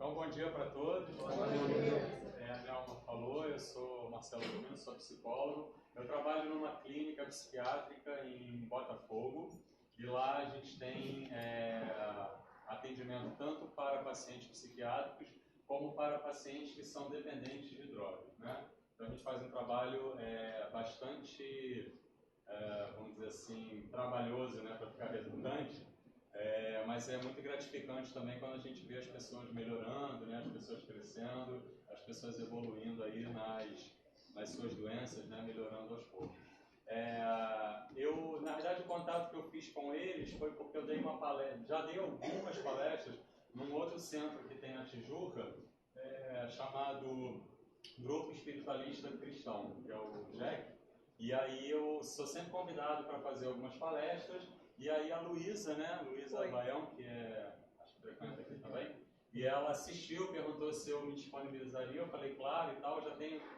Então, bom dia para todos. Bom dia. A Nelma falou, eu sou Marcelo Domingos, sou psicólogo. Eu trabalho numa clínica psiquiátrica em Botafogo e lá a gente tem atendimento tanto para pacientes psiquiátricos como para pacientes que são dependentes de drogas, né? Então, a gente faz um trabalho bastante, vamos dizer assim, trabalhoso, né, para ficar redundante. Mas é muito gratificante também quando a gente vê as pessoas melhorando, né, as pessoas crescendo, as pessoas evoluindo aí nas suas doenças, né, melhorando aos poucos. Na verdade, o contato que eu fiz com eles foi porque eu dei uma palestra, já dei algumas palestras num outro centro que tem na Tijuca, chamado Grupo Espiritualista Cristão, que é o GEC, e aí eu sou sempre convidado para fazer algumas palestras. E aí a Luísa, né, Luísa Baião, que acho que frequenta aqui também, e ela assistiu, perguntou se eu me disponibilizaria, eu falei claro e tal,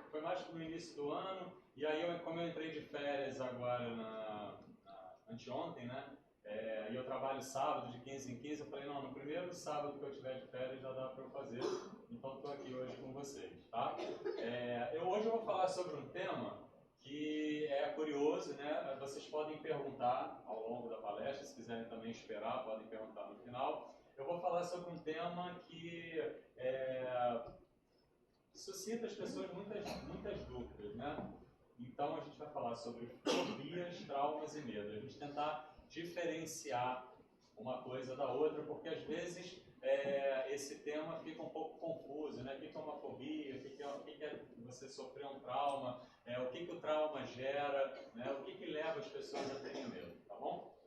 foi mais no início do ano, e aí como eu entrei de férias agora anteontem, né, e eu trabalho sábado de 15 em 15, eu falei, não, no primeiro sábado que eu tiver de férias já dá para eu fazer, então estou aqui hoje com vocês, tá? Hoje eu vou falar sobre um tema que é curioso, né? Vocês podem perguntar ao longo da palestra, se quiserem também esperar, podem perguntar no final. Eu vou falar sobre um tema que suscita as pessoas muitas dúvidas, né? Então a gente vai falar sobre fobias, traumas e medo. A gente tentar diferenciar uma coisa da outra, porque às vezes esse tema fica um pouco confuso, né? O que é uma fobia, o que é você sofrer um trauma, o que o trauma gera, né? O que leva as pessoas a terem medo, tá bom?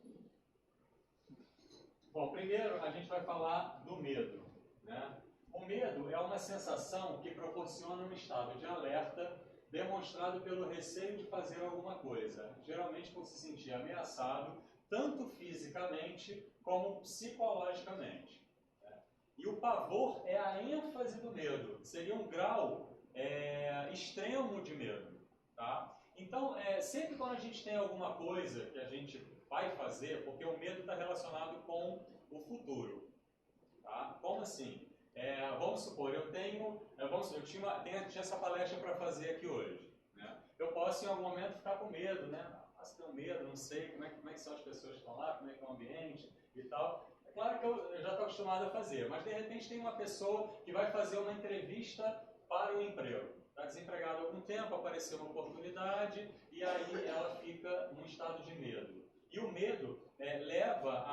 Bom, primeiro a gente vai falar do medo, né? O medo é uma sensação que proporciona um estado de alerta demonstrado pelo receio de fazer alguma coisa, geralmente por se sentir ameaçado, tanto fisicamente como psicologicamente. E o pavor é a ênfase do medo, seria um grau extremo de medo. Tá? Então, sempre quando a gente tem alguma coisa que a gente vai fazer, porque o medo está relacionado com o futuro. Tá? Como assim? Vamos supor, eu tinha essa palestra para fazer aqui hoje. Né? Eu posso em algum momento ficar com medo, né? Se tenho medo, não sei como é que são as pessoas que estão lá, como é que é o ambiente e tal. É claro que eu já estou acostumado a fazer, mas de repente tem uma pessoa que vai fazer uma entrevista para um emprego. Está desempregado há algum tempo, apareceu uma oportunidade e aí ela fica num estado de medo. E o medo leva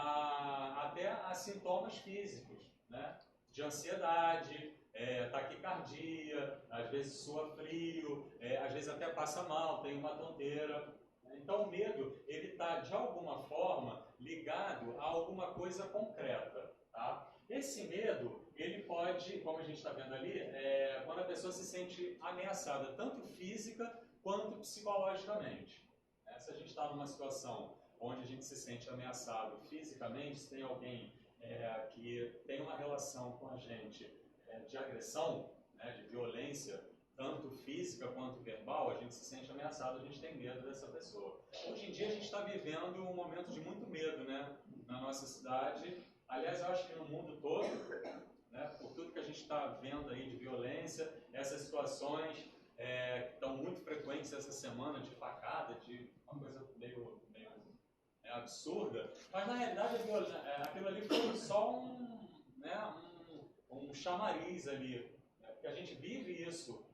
até a sintomas físicos, né? De ansiedade, taquicardia, às vezes sua frio, às vezes até passa mal, tem uma tonteira. Então o medo, ele está de alguma forma ligado a alguma coisa concreta. Tá? Esse medo, ele pode, como a gente está vendo ali, quando a pessoa se sente ameaçada, tanto física quanto psicologicamente. Se a gente está numa situação onde a gente se sente ameaçado fisicamente, se tem alguém que tem uma relação com a gente de agressão, né, de violência, tanto física quanto verbal, a gente se sente ameaçado, a gente tem medo dessa pessoa. Hoje em dia a gente está vivendo um momento de muito medo, né, na nossa cidade. Aliás, eu acho que no mundo todo, né, por tudo que a gente está vendo aí de violência, essas situações que estão muito frequentes essa semana, de facada, de uma coisa meio absurda, mas na realidade aquilo ali foi só um chamariz ali, né, porque a gente vive isso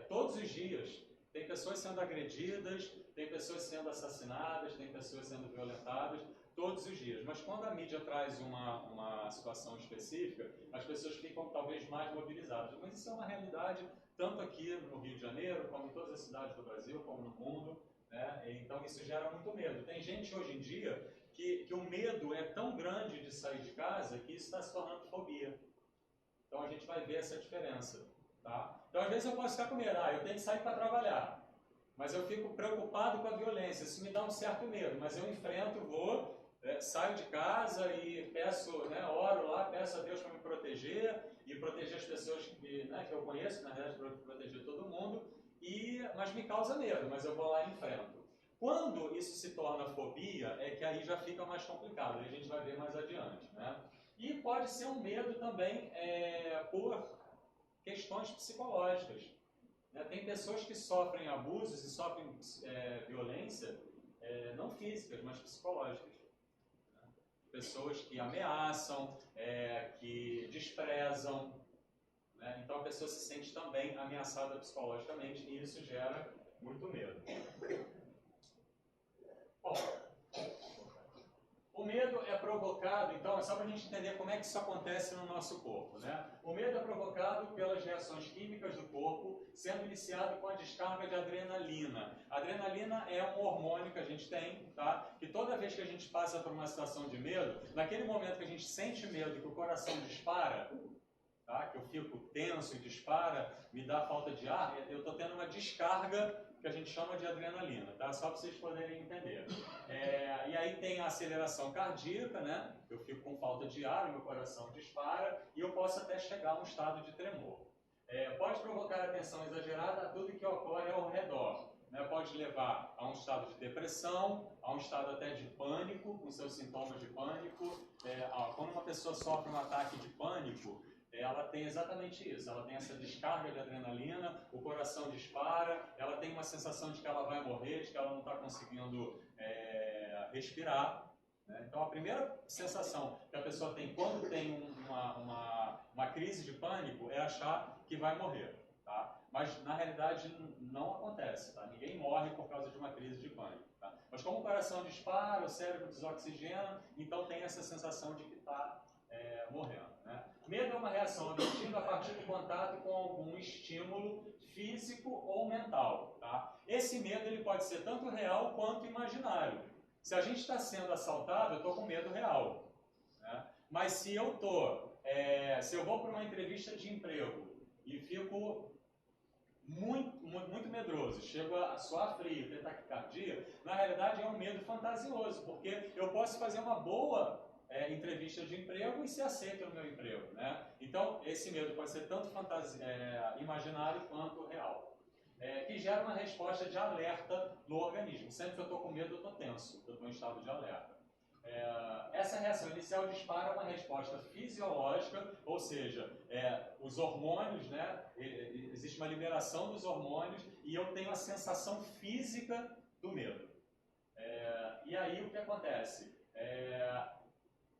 todos os dias. Tem pessoas sendo agredidas, tem pessoas sendo assassinadas, tem pessoas sendo violentadas todos os dias. Mas quando a mídia traz uma situação específica, as pessoas ficam talvez mais mobilizadas. Mas isso é uma realidade tanto aqui no Rio de Janeiro, como em todas as cidades do Brasil, como no mundo. Né? Então isso gera muito medo. Tem gente hoje em dia que o medo é tão grande de sair de casa que isso está se tornando fobia. Então a gente vai ver essa diferença. Tá? Então às vezes eu posso ficar com medo, eu tenho que sair para trabalhar, mas eu fico preocupado com a violência, isso me dá um certo medo, mas eu enfrento, saio de casa e peço, né, oro lá, peço a Deus para me proteger e proteger as pessoas que eu conheço, na verdade, para proteger todo mundo, mas me causa medo, mas eu vou lá e enfrento. Quando isso se torna fobia, é que aí já fica mais complicado, aí a gente vai ver mais adiante. Né? E pode ser um medo também por questões psicológicas. Né? Tem pessoas que sofrem abusos e sofrem violência, não físicas, mas psicológicas. Né? Pessoas que ameaçam, que desprezam. Né? Então a pessoa se sente também ameaçada psicologicamente e isso gera muito medo. Bom, o medo é provocado, então, é só para a gente entender como é que isso acontece no nosso corpo. Né? O medo é provocado pelas reações químicas do corpo, sendo iniciado com a descarga de adrenalina. A adrenalina é um hormônio que a gente tem, tá? Que toda vez que a gente passa por uma situação de medo, naquele momento que a gente sente medo, que o coração dispara, tá? Que eu fico tenso e dispara, me dá falta de ar, eu estou tendo uma descarga que a gente chama de adrenalina, tá? Só para vocês poderem entender. E aí tem a aceleração cardíaca, né? Eu fico com falta de ar, meu coração dispara e eu posso até chegar a um estado de tremor. Pode provocar a tensão exagerada a tudo que ocorre ao redor. Né? Pode levar a um estado de depressão, a um estado até de pânico, com seus sintomas de pânico. Quando uma pessoa sofre um ataque de pânico, ela tem exatamente isso, ela tem essa descarga de adrenalina, o coração dispara, ela tem uma sensação de que ela vai morrer, de que ela não está conseguindo respirar. Né? Então a primeira sensação que a pessoa tem quando tem uma crise de pânico é achar que vai morrer. Tá? Mas na realidade não acontece, tá? Ninguém morre por causa de uma crise de pânico. Tá? Mas como o coração dispara, o cérebro desoxigena, então tem essa sensação de que está morrendo. Né? Medo é uma reação obtida a partir do contato com algum estímulo físico ou mental. Tá? Esse medo ele pode ser tanto real quanto imaginário. Se a gente está sendo assaltado, eu estou com medo real. Né? Mas se eu vou para uma entrevista de emprego e fico muito medroso, chego a suar frio, ter taquicardia, na realidade é um medo fantasioso, porque eu posso fazer uma boa entrevista de emprego e ser aceito no meu emprego. Né? Então, esse medo pode ser tanto imaginário quanto real. Que gera uma resposta de alerta no organismo. Sempre que eu estou com medo, eu estou tenso, eu estou em estado de alerta. Essa reação inicial dispara uma resposta fisiológica, ou seja, os hormônios, né? Existe uma liberação dos hormônios e eu tenho a sensação física do medo. E aí o que acontece?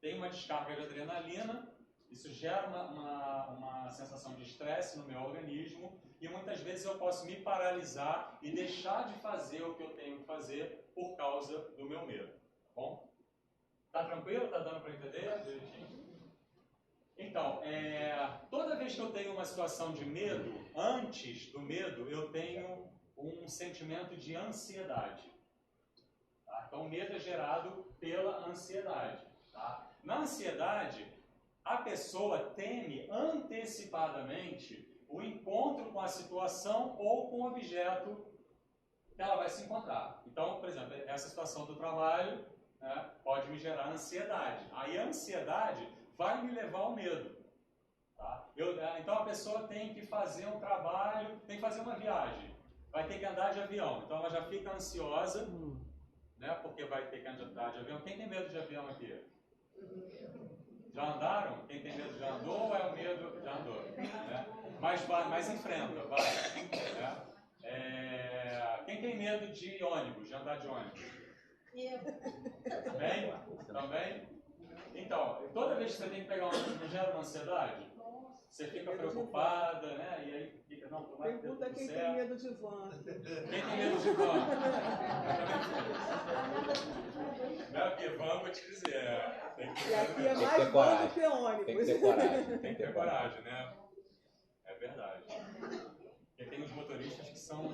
Tem uma descarga de adrenalina, isso gera uma sensação de estresse no meu organismo e muitas vezes eu posso me paralisar e deixar de fazer o que eu tenho que fazer por causa do meu medo. Tá bom? Tá tranquilo? Tá dando para entender? Então, toda vez que eu tenho uma situação de medo, antes do medo eu tenho um sentimento de ansiedade. Tá? Então, o medo é gerado pela ansiedade. Tá? Na ansiedade, a pessoa teme antecipadamente o encontro com a situação ou com o objeto que ela vai se encontrar. Então, por exemplo, essa situação do trabalho, né, pode me gerar ansiedade. Aí a ansiedade vai me levar ao medo. Tá? Então a pessoa tem que fazer um trabalho, tem que fazer uma viagem, vai ter que andar de avião. Então ela já fica ansiosa, né, porque vai ter que andar de avião. Quem tem medo de avião aqui? Já andaram? Quem tem medo já andou ou é o medo já andou? Né? Mas enfrenta, vai. Né? Quem tem medo de ônibus, de andar de ônibus? Também? Também? Então, toda vez que você tem que pegar um ônibus, não gera uma ansiedade? Você fica preocupada, né? E aí fica, não, tomara que dê tudo certo. Quem tem medo de van. Quem tem medo de van? Não, porque van, vou te dizer, tem que ter, aqui é mais van do que ônibus. Tem que ter coragem. Tem que ter coragem, né? É verdade. Porque tem os motoristas que são...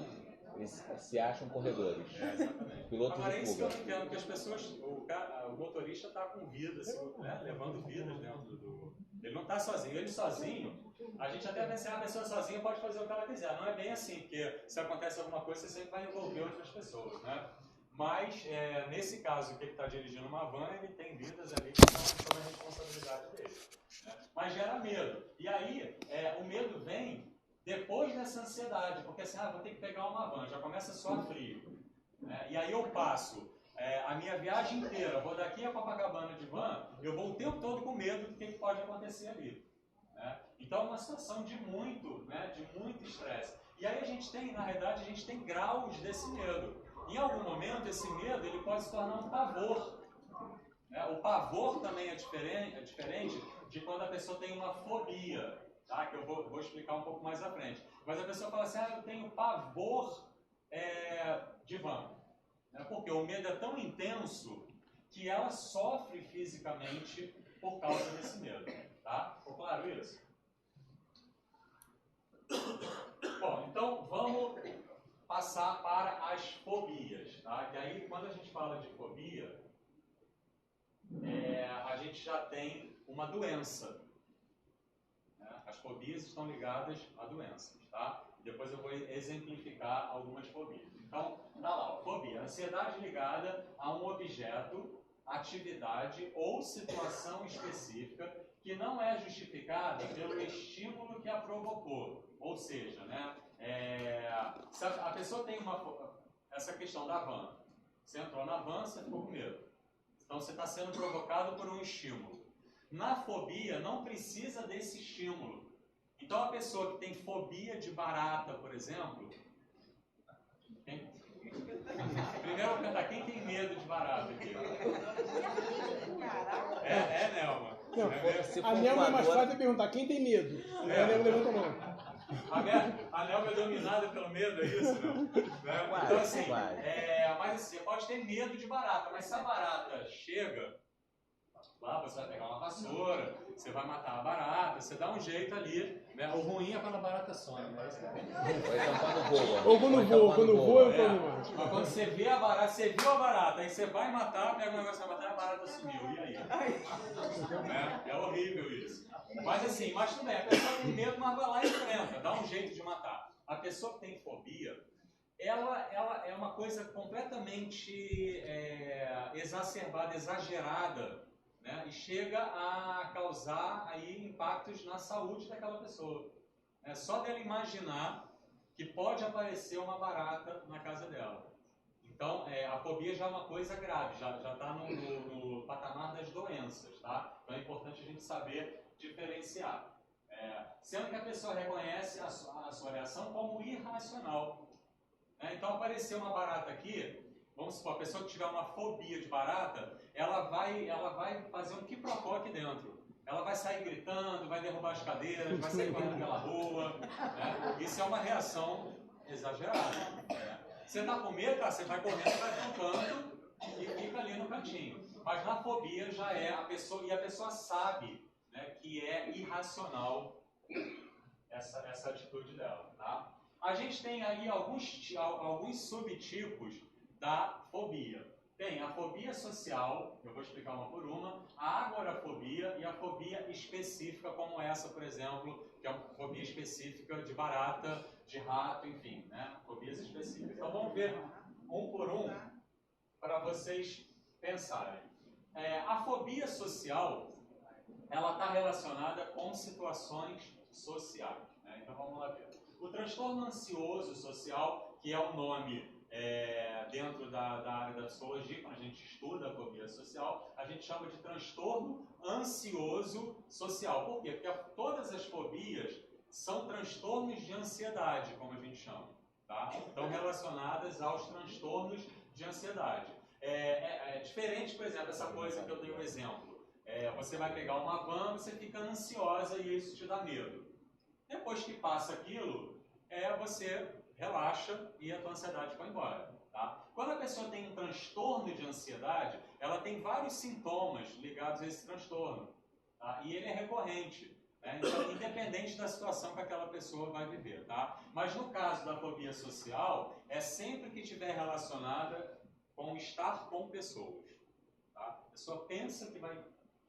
Eles se acham corredores. Exatamente. Pilotos Agora, de isso que eu fuga. não entendo, que as pessoas, o motorista está com vidas, né? Levando vidas dentro do... Ele não está sozinho. Ele sozinho, a gente até pensa que a pessoa sozinha pode fazer o que ela quiser. Não é bem assim, porque se acontece alguma coisa, você sempre vai envolver outras pessoas, né? Mas, nesse caso que ele está dirigindo uma van, ele tem vidas ali que estão sob a responsabilidade dele. Né? Mas gera medo. E aí, o medo vem depois dessa ansiedade, porque assim, vou ter que pegar uma van, já começa a suar frio. Né? E aí eu passo a minha viagem inteira, vou daqui a Copacabana de van, eu vou o tempo todo com medo do que pode acontecer ali. Né? Então é uma situação de muito estresse. E aí a gente tem, na realidade, a gente tem graus desse medo. Em algum momento, esse medo ele pode se tornar um pavor. O pavor também é diferente de quando a pessoa tem uma fobia, tá? Que eu vou explicar um pouco mais à frente. Mas a pessoa fala assim, eu tenho pavor de van. Porque o medo é tão intenso que ela sofre fisicamente por causa desse medo. Tá? Ficou claro isso? Bom, então vamos passar para as fobias. Tá? Que aí, quando a gente fala de fobia, a gente já tem uma doença. As fobias estão ligadas a doenças. Tá? Depois eu vou exemplificar algumas fobias. Então, tá lá, fobia, ansiedade ligada a um objeto, atividade ou situação específica que não é justificada pelo estímulo que a provocou. Ou seja, se a pessoa tem essa questão da van, você entrou na van, você ficou com medo. Então você está sendo provocado por um estímulo. Na fobia não precisa desse estímulo. Então a pessoa que tem fobia de barata, por exemplo, primeiro eu vou perguntar, quem tem medo de barata aqui? Nelma. A Nelma é mais fácil de perguntar, quem tem medo? A Nelma levanta a mão. A Nelma é dominada pelo medo, é isso? Não? Então assim, mas assim, você pode ter medo de barata, mas se a barata chega, lá você vai pegar uma vassoura, você vai matar a barata, você dá um jeito ali, o ruim é quando a barata some, né? Ou então quando voa. Ou quando voa eu como mais. Mas quando você vê a barata, você viu a barata, aí você vai matar, pega o negócio pra matar e a barata sumiu, e aí? É horrível isso. Mas assim, tudo bem, a pessoa tem medo, mas vai lá e enfrenta, dá um jeito de matar. A pessoa que tem fobia, ela é uma coisa completamente exacerbada, exagerada, e chega a causar aí impactos na saúde daquela pessoa. Só dela imaginar que pode aparecer uma barata na casa dela. Então, a fobia já é uma coisa grave, já está no patamar das doenças, tá? Então é importante a gente saber diferenciar. Sendo que a pessoa reconhece a sua reação como irracional. Então apareceu uma barata aqui, vamos supor, a pessoa que tiver uma fobia de barata, ela vai fazer um quiprocó aqui dentro. Ela vai sair gritando, vai derrubar as cadeiras, vai sair correndo pela rua. Isso é uma reação exagerada. Você está com medo, você vai correndo, vai para um canto e fica ali no cantinho. Mas na fobia já é a pessoa, e a pessoa sabe, que é irracional essa atitude dela. Tá? A gente tem aí alguns subtipos da fobia. Tem a fobia social, eu vou explicar uma por uma, a agorafobia e a fobia específica, como essa, por exemplo, que é uma fobia específica de barata, de rato, enfim, fobias específicas. Então vamos ver um por um para vocês pensarem. A fobia social, ela está relacionada com situações sociais. Então vamos lá ver. O transtorno ansioso social, que é um nome dentro da área da psicologia, quando a gente estuda a fobia social, a gente chama de transtorno ansioso social. Por quê? Porque todas as fobias são transtornos de ansiedade, como a gente chama. Tá? Estão relacionadas aos transtornos de ansiedade. É diferente, por exemplo, essa coisa que eu dei um exemplo. Você vai pegar uma van, você fica ansiosa e isso te dá medo. Depois que passa aquilo, você relaxa e a tua ansiedade vai embora. Tá? Quando a pessoa tem um transtorno de ansiedade, ela tem vários sintomas ligados a esse transtorno. Tá? E ele é recorrente. Então, independente da situação que aquela pessoa vai viver. Tá? Mas no caso da fobia social, é sempre que estiver relacionada com estar com pessoas. Tá? A pessoa pensa que vai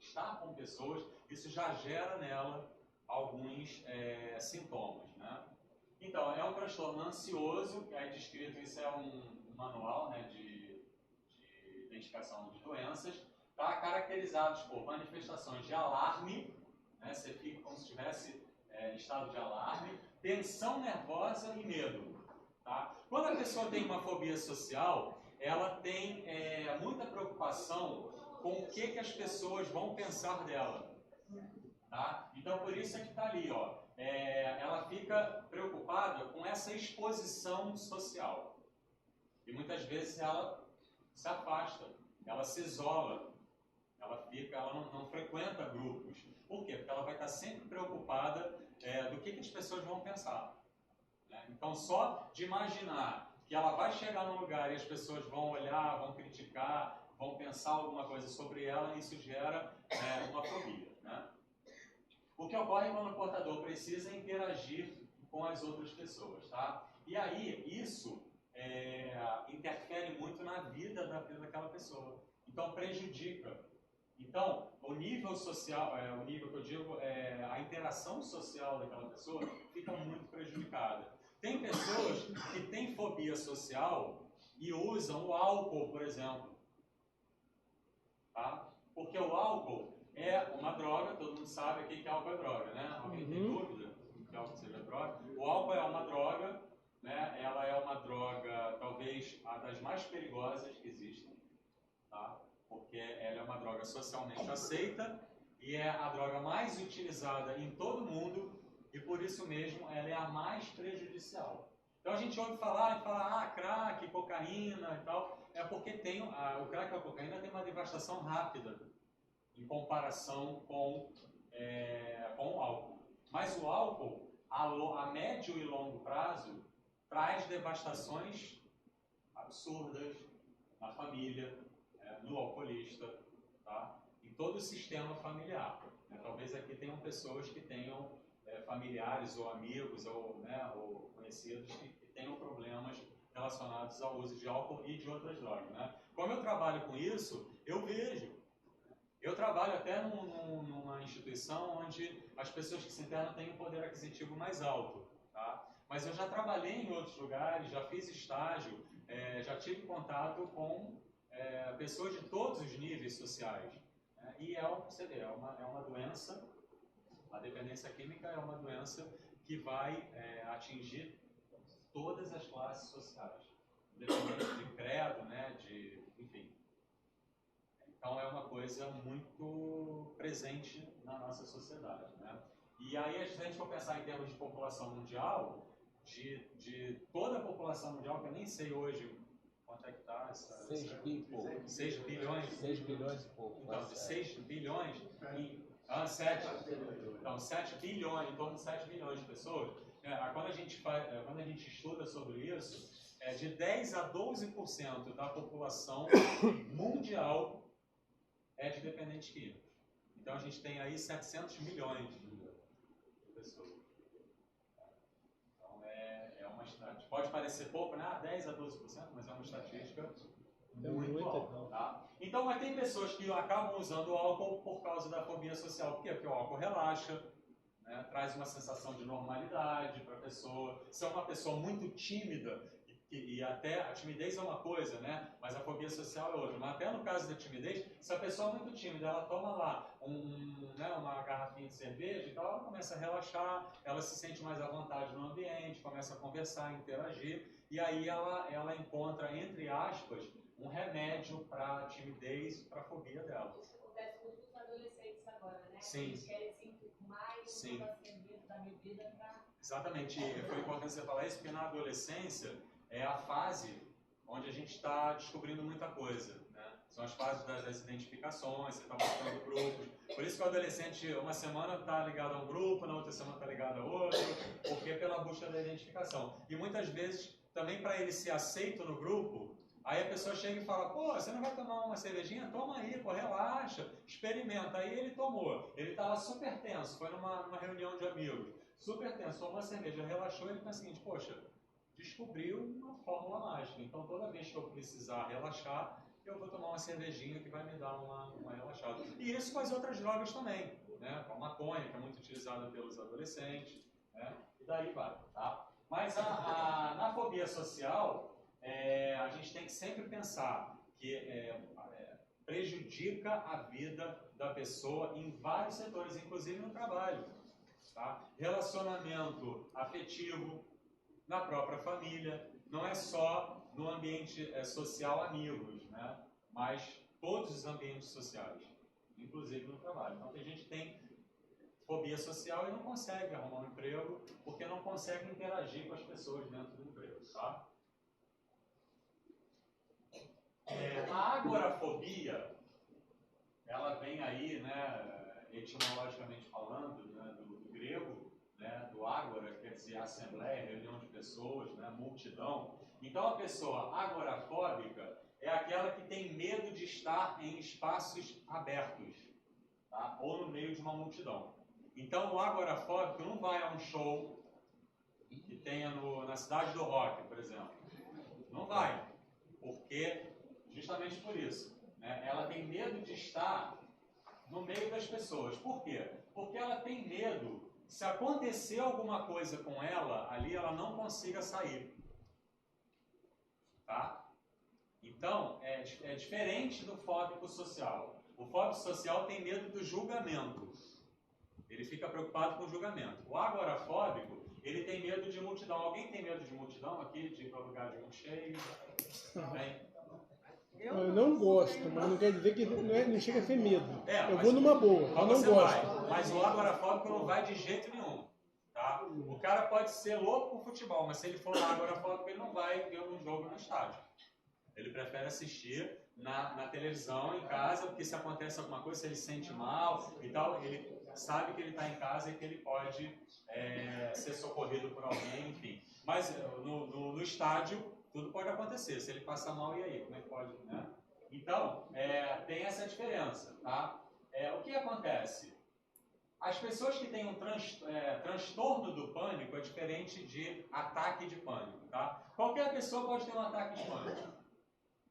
estar com pessoas, isso já gera nela alguns sintomas. Então, é um transtorno ansioso, é descrito, isso é um manual de identificação de doenças, tá? Caracterizados por manifestações de alarme, você fica como se estivesse em estado de alarme, tensão nervosa e medo. Tá? Quando a pessoa tem uma fobia social, ela tem muita preocupação com o que as pessoas vão pensar dela. Tá? Então, por isso é que está ali, ó. Ela fica preocupada com essa exposição social. E muitas vezes ela se afasta, ela se isola, ela não frequenta grupos. Por quê? Porque ela vai estar sempre preocupada do que as pessoas vão pensar. Né? Então, só de imaginar que ela vai chegar num lugar e as pessoas vão olhar, vão criticar, vão pensar alguma coisa sobre ela, isso gera uma fobia. Né? O que ocorre quando o portador precisa interagir com as outras pessoas. Tá? E aí, isso interfere muito na vida daquela pessoa. Então, prejudica. Então, o nível social, o nível que eu digo, a interação social daquela pessoa fica muito prejudicada. Tem pessoas que têm fobia social e usam o álcool, por exemplo. Tá? Porque o álcool é uma droga, todo mundo sabe aqui que álcool é droga, né? Alguém tem dúvida que álcool seja droga? O álcool é uma droga, né? Ela é uma droga, talvez, a das mais perigosas que existem. Tá? Porque ela é uma droga socialmente aceita e é a droga mais utilizada em todo o mundo e por isso mesmo ela é a mais prejudicial. Então a gente ouve falar, crack, cocaína e tal, é porque o crack e a cocaína tem uma devastação rápida em comparação com o álcool. Mas o álcool, a médio e longo prazo, traz devastações absurdas na família, no alcoolista, tá? Em todo o sistema familiar. Né? Talvez aqui tenham pessoas que tenham familiares ou amigos ou conhecidos que tenham problemas relacionados ao uso de álcool e de outras drogas. Né? Como eu trabalho com isso, eu vejo. Eu trabalho até numa instituição onde as pessoas que se internam têm um poder aquisitivo mais alto. Tá? Mas eu já trabalhei em outros lugares, já fiz estágio, já tive contato com pessoas de todos os níveis sociais. E você vê, é uma doença, a dependência química é uma doença que vai atingir todas as classes sociais, independente de credo, né, enfim. Então é uma coisa muito presente na nossa sociedade. Né? E aí, se a gente for pensar em termos de população mundial, de toda a população mundial, que eu nem sei hoje quanto é que está essa... 6 bilhões. 6 bilhões. 6 bilhões e pouco. Então, de 6 bilhões em... 7. Então, 7 bilhões, em torno de 7 bilhões de pessoas. Quando a gente estuda sobre isso, de 10 a 12% da população mundial é de dependentes químicos. Então, a gente tem aí 700 milhões de pessoas. Uma estatística. Pode parecer pouco, né? 10 a 12%, mas é uma estatística muito alta. Tá? Então, mas tem pessoas que acabam usando o álcool por causa da fobia social. Por quê? Porque o álcool relaxa, né? Traz uma sensação de normalidade para a pessoa. Se é uma pessoa muito tímida, e até a timidez é uma coisa, né? Mas a fobia social é outra. Mas até no caso da timidez, se a pessoa é muito tímida, ela toma lá uma garrafinha de cerveja e tal, ela começa a relaxar, ela se sente mais à vontade no ambiente, começa a conversar, interagir, e aí ela encontra, entre aspas, um remédio para a timidez, para a fobia dela. Isso acontece muito com os adolescentes agora, né? Sim. Eles querem se enturmar e usam a cerveja da bebida para... Exatamente. Foi importante você falar isso, porque na adolescência é a fase onde a gente está descobrindo muita coisa. Né? São as fases das identificações, você está mostrando grupos. Por isso que o adolescente, uma semana está ligado a um grupo, na outra semana está ligado a outro, porque é pela busca da identificação. E muitas vezes, também para ele ser aceito no grupo, aí a pessoa chega e fala, pô, você não vai tomar uma cervejinha? Toma aí, pô, relaxa, experimenta. Aí ele tomou, ele estava super tenso, foi numa reunião de amigos, super tenso, tomou uma cerveja, relaxou, ele pensa o seguinte, poxa, descobriu uma fórmula mágica. Então, toda vez que eu precisar relaxar, eu vou tomar uma cervejinha que vai me dar uma relaxada. E isso com as outras drogas também, né? A maconha, que é muito utilizada pelos adolescentes, né? E daí vai, tá? Mas na fobia social, a gente tem que sempre pensar que prejudica a vida da pessoa em vários setores, inclusive no trabalho, tá? Relacionamento afetivo, na própria família, não é só no ambiente social amigos, né? Mas todos os ambientes sociais, inclusive no trabalho. Então, tem gente que tem fobia social e não consegue arrumar um emprego porque não consegue interagir com as pessoas dentro do emprego, tá? A agorafobia, ela vem aí, né, etimologicamente falando, né, do grego, né, do ágora, quer dizer assembleia, reunião de pessoas, né, multidão. Então a pessoa agorafóbica é aquela que tem medo de estar em espaços abertos, tá? Ou no meio de uma multidão. Então o agorafóbico não vai a um show que tenha na Cidade do Rock, por exemplo. Não vai, porque justamente por isso, né, ela tem medo de estar no meio das pessoas. Por quê? Porque ela tem medo, se acontecer alguma coisa com ela, ali ela não consiga sair. Tá? Então, é diferente do fóbico social. O fóbico social tem medo do julgamento. Ele fica preocupado com o julgamento. O agorafóbico, ele tem medo de multidão. Alguém tem medo de multidão aqui, de ir para lugar de muito cheio? Tem? Eu não gosto, mas não quer dizer que não chega a ser medo. Eu vou numa boa, eu não gosto. Mas o agorafóbico não vai de jeito nenhum. Tá? O cara pode ser louco por futebol, mas se ele for agorafóbico, ele não vai ver um jogo no estádio. Ele prefere assistir na televisão, em casa, porque se acontece alguma coisa, se ele se sente mal e tal, ele sabe que ele está em casa e que ele pode ser socorrido por alguém, enfim. Mas no estádio, tudo pode acontecer. Se ele passa mal, e aí? Como é que pode, né? Então, tem essa diferença, tá? O que acontece? As pessoas que têm um transtorno do pânico é diferente de ataque de pânico, tá? Qualquer pessoa pode ter um ataque de pânico,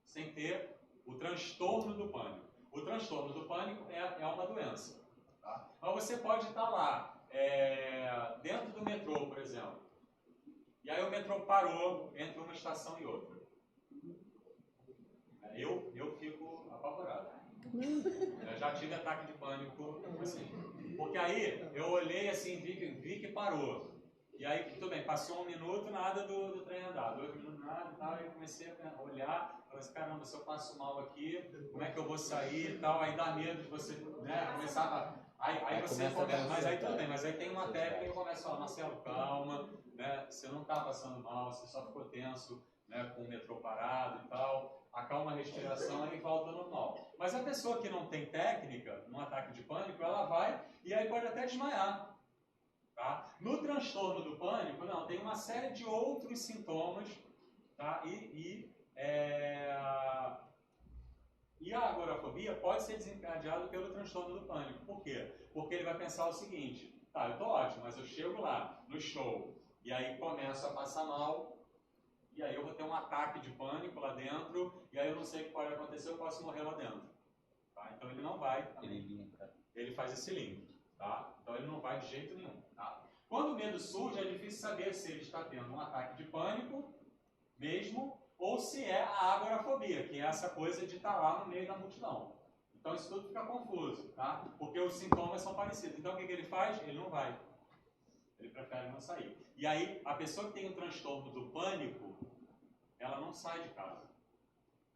sem ter o transtorno do pânico. O transtorno do pânico é uma doença, tá? Mas você pode estar lá, dentro do metrô, por exemplo, e aí o metrô parou entre uma estação e outra. Eu fico apavorado. Eu já tive ataque de pânico, assim. Porque aí eu olhei assim, vi que parou. E aí, tudo bem, passou 1 minuto, nada do trem andar. 2 minutos, nada e tal. Aí eu comecei a olhar, falei assim, caramba, se eu passo mal aqui, como é que eu vou sair e tal? Aí dá medo de você, né, começar a... Aí você começa, mas aí tudo bem, mas aí tem uma técnica que começa a falar, Marcelo, calma, né, você não está passando mal, você só ficou tenso, né, com o metrô parado e tal, acalma a respiração e volta ao normal. Mas a pessoa que não tem técnica, num ataque de pânico, ela vai e aí pode até desmaiar. Tá? No transtorno do pânico, não, tem uma série de outros sintomas, tá? E a agorafobia pode ser desencadeada pelo transtorno do pânico. Por quê? Porque ele vai pensar o seguinte, tá, eu tô ótimo, mas eu chego lá no show e aí começo a passar mal, e aí eu vou ter um ataque de pânico lá dentro, e aí eu não sei o que pode acontecer, eu posso morrer lá dentro. Tá? Então ele não vai também. Ele faz esse link. Tá? Então ele não vai de jeito nenhum. Tá? Quando o medo surge, é difícil saber se ele está tendo um ataque de pânico mesmo, ou se é a agorafobia, que é essa coisa de estar lá no meio da multidão. Então isso tudo fica confuso, tá? Porque os sintomas são parecidos. Então o que ele faz? Ele não vai. Ele prefere não sair. E aí, a pessoa que tem um transtorno do pânico, ela não sai de casa,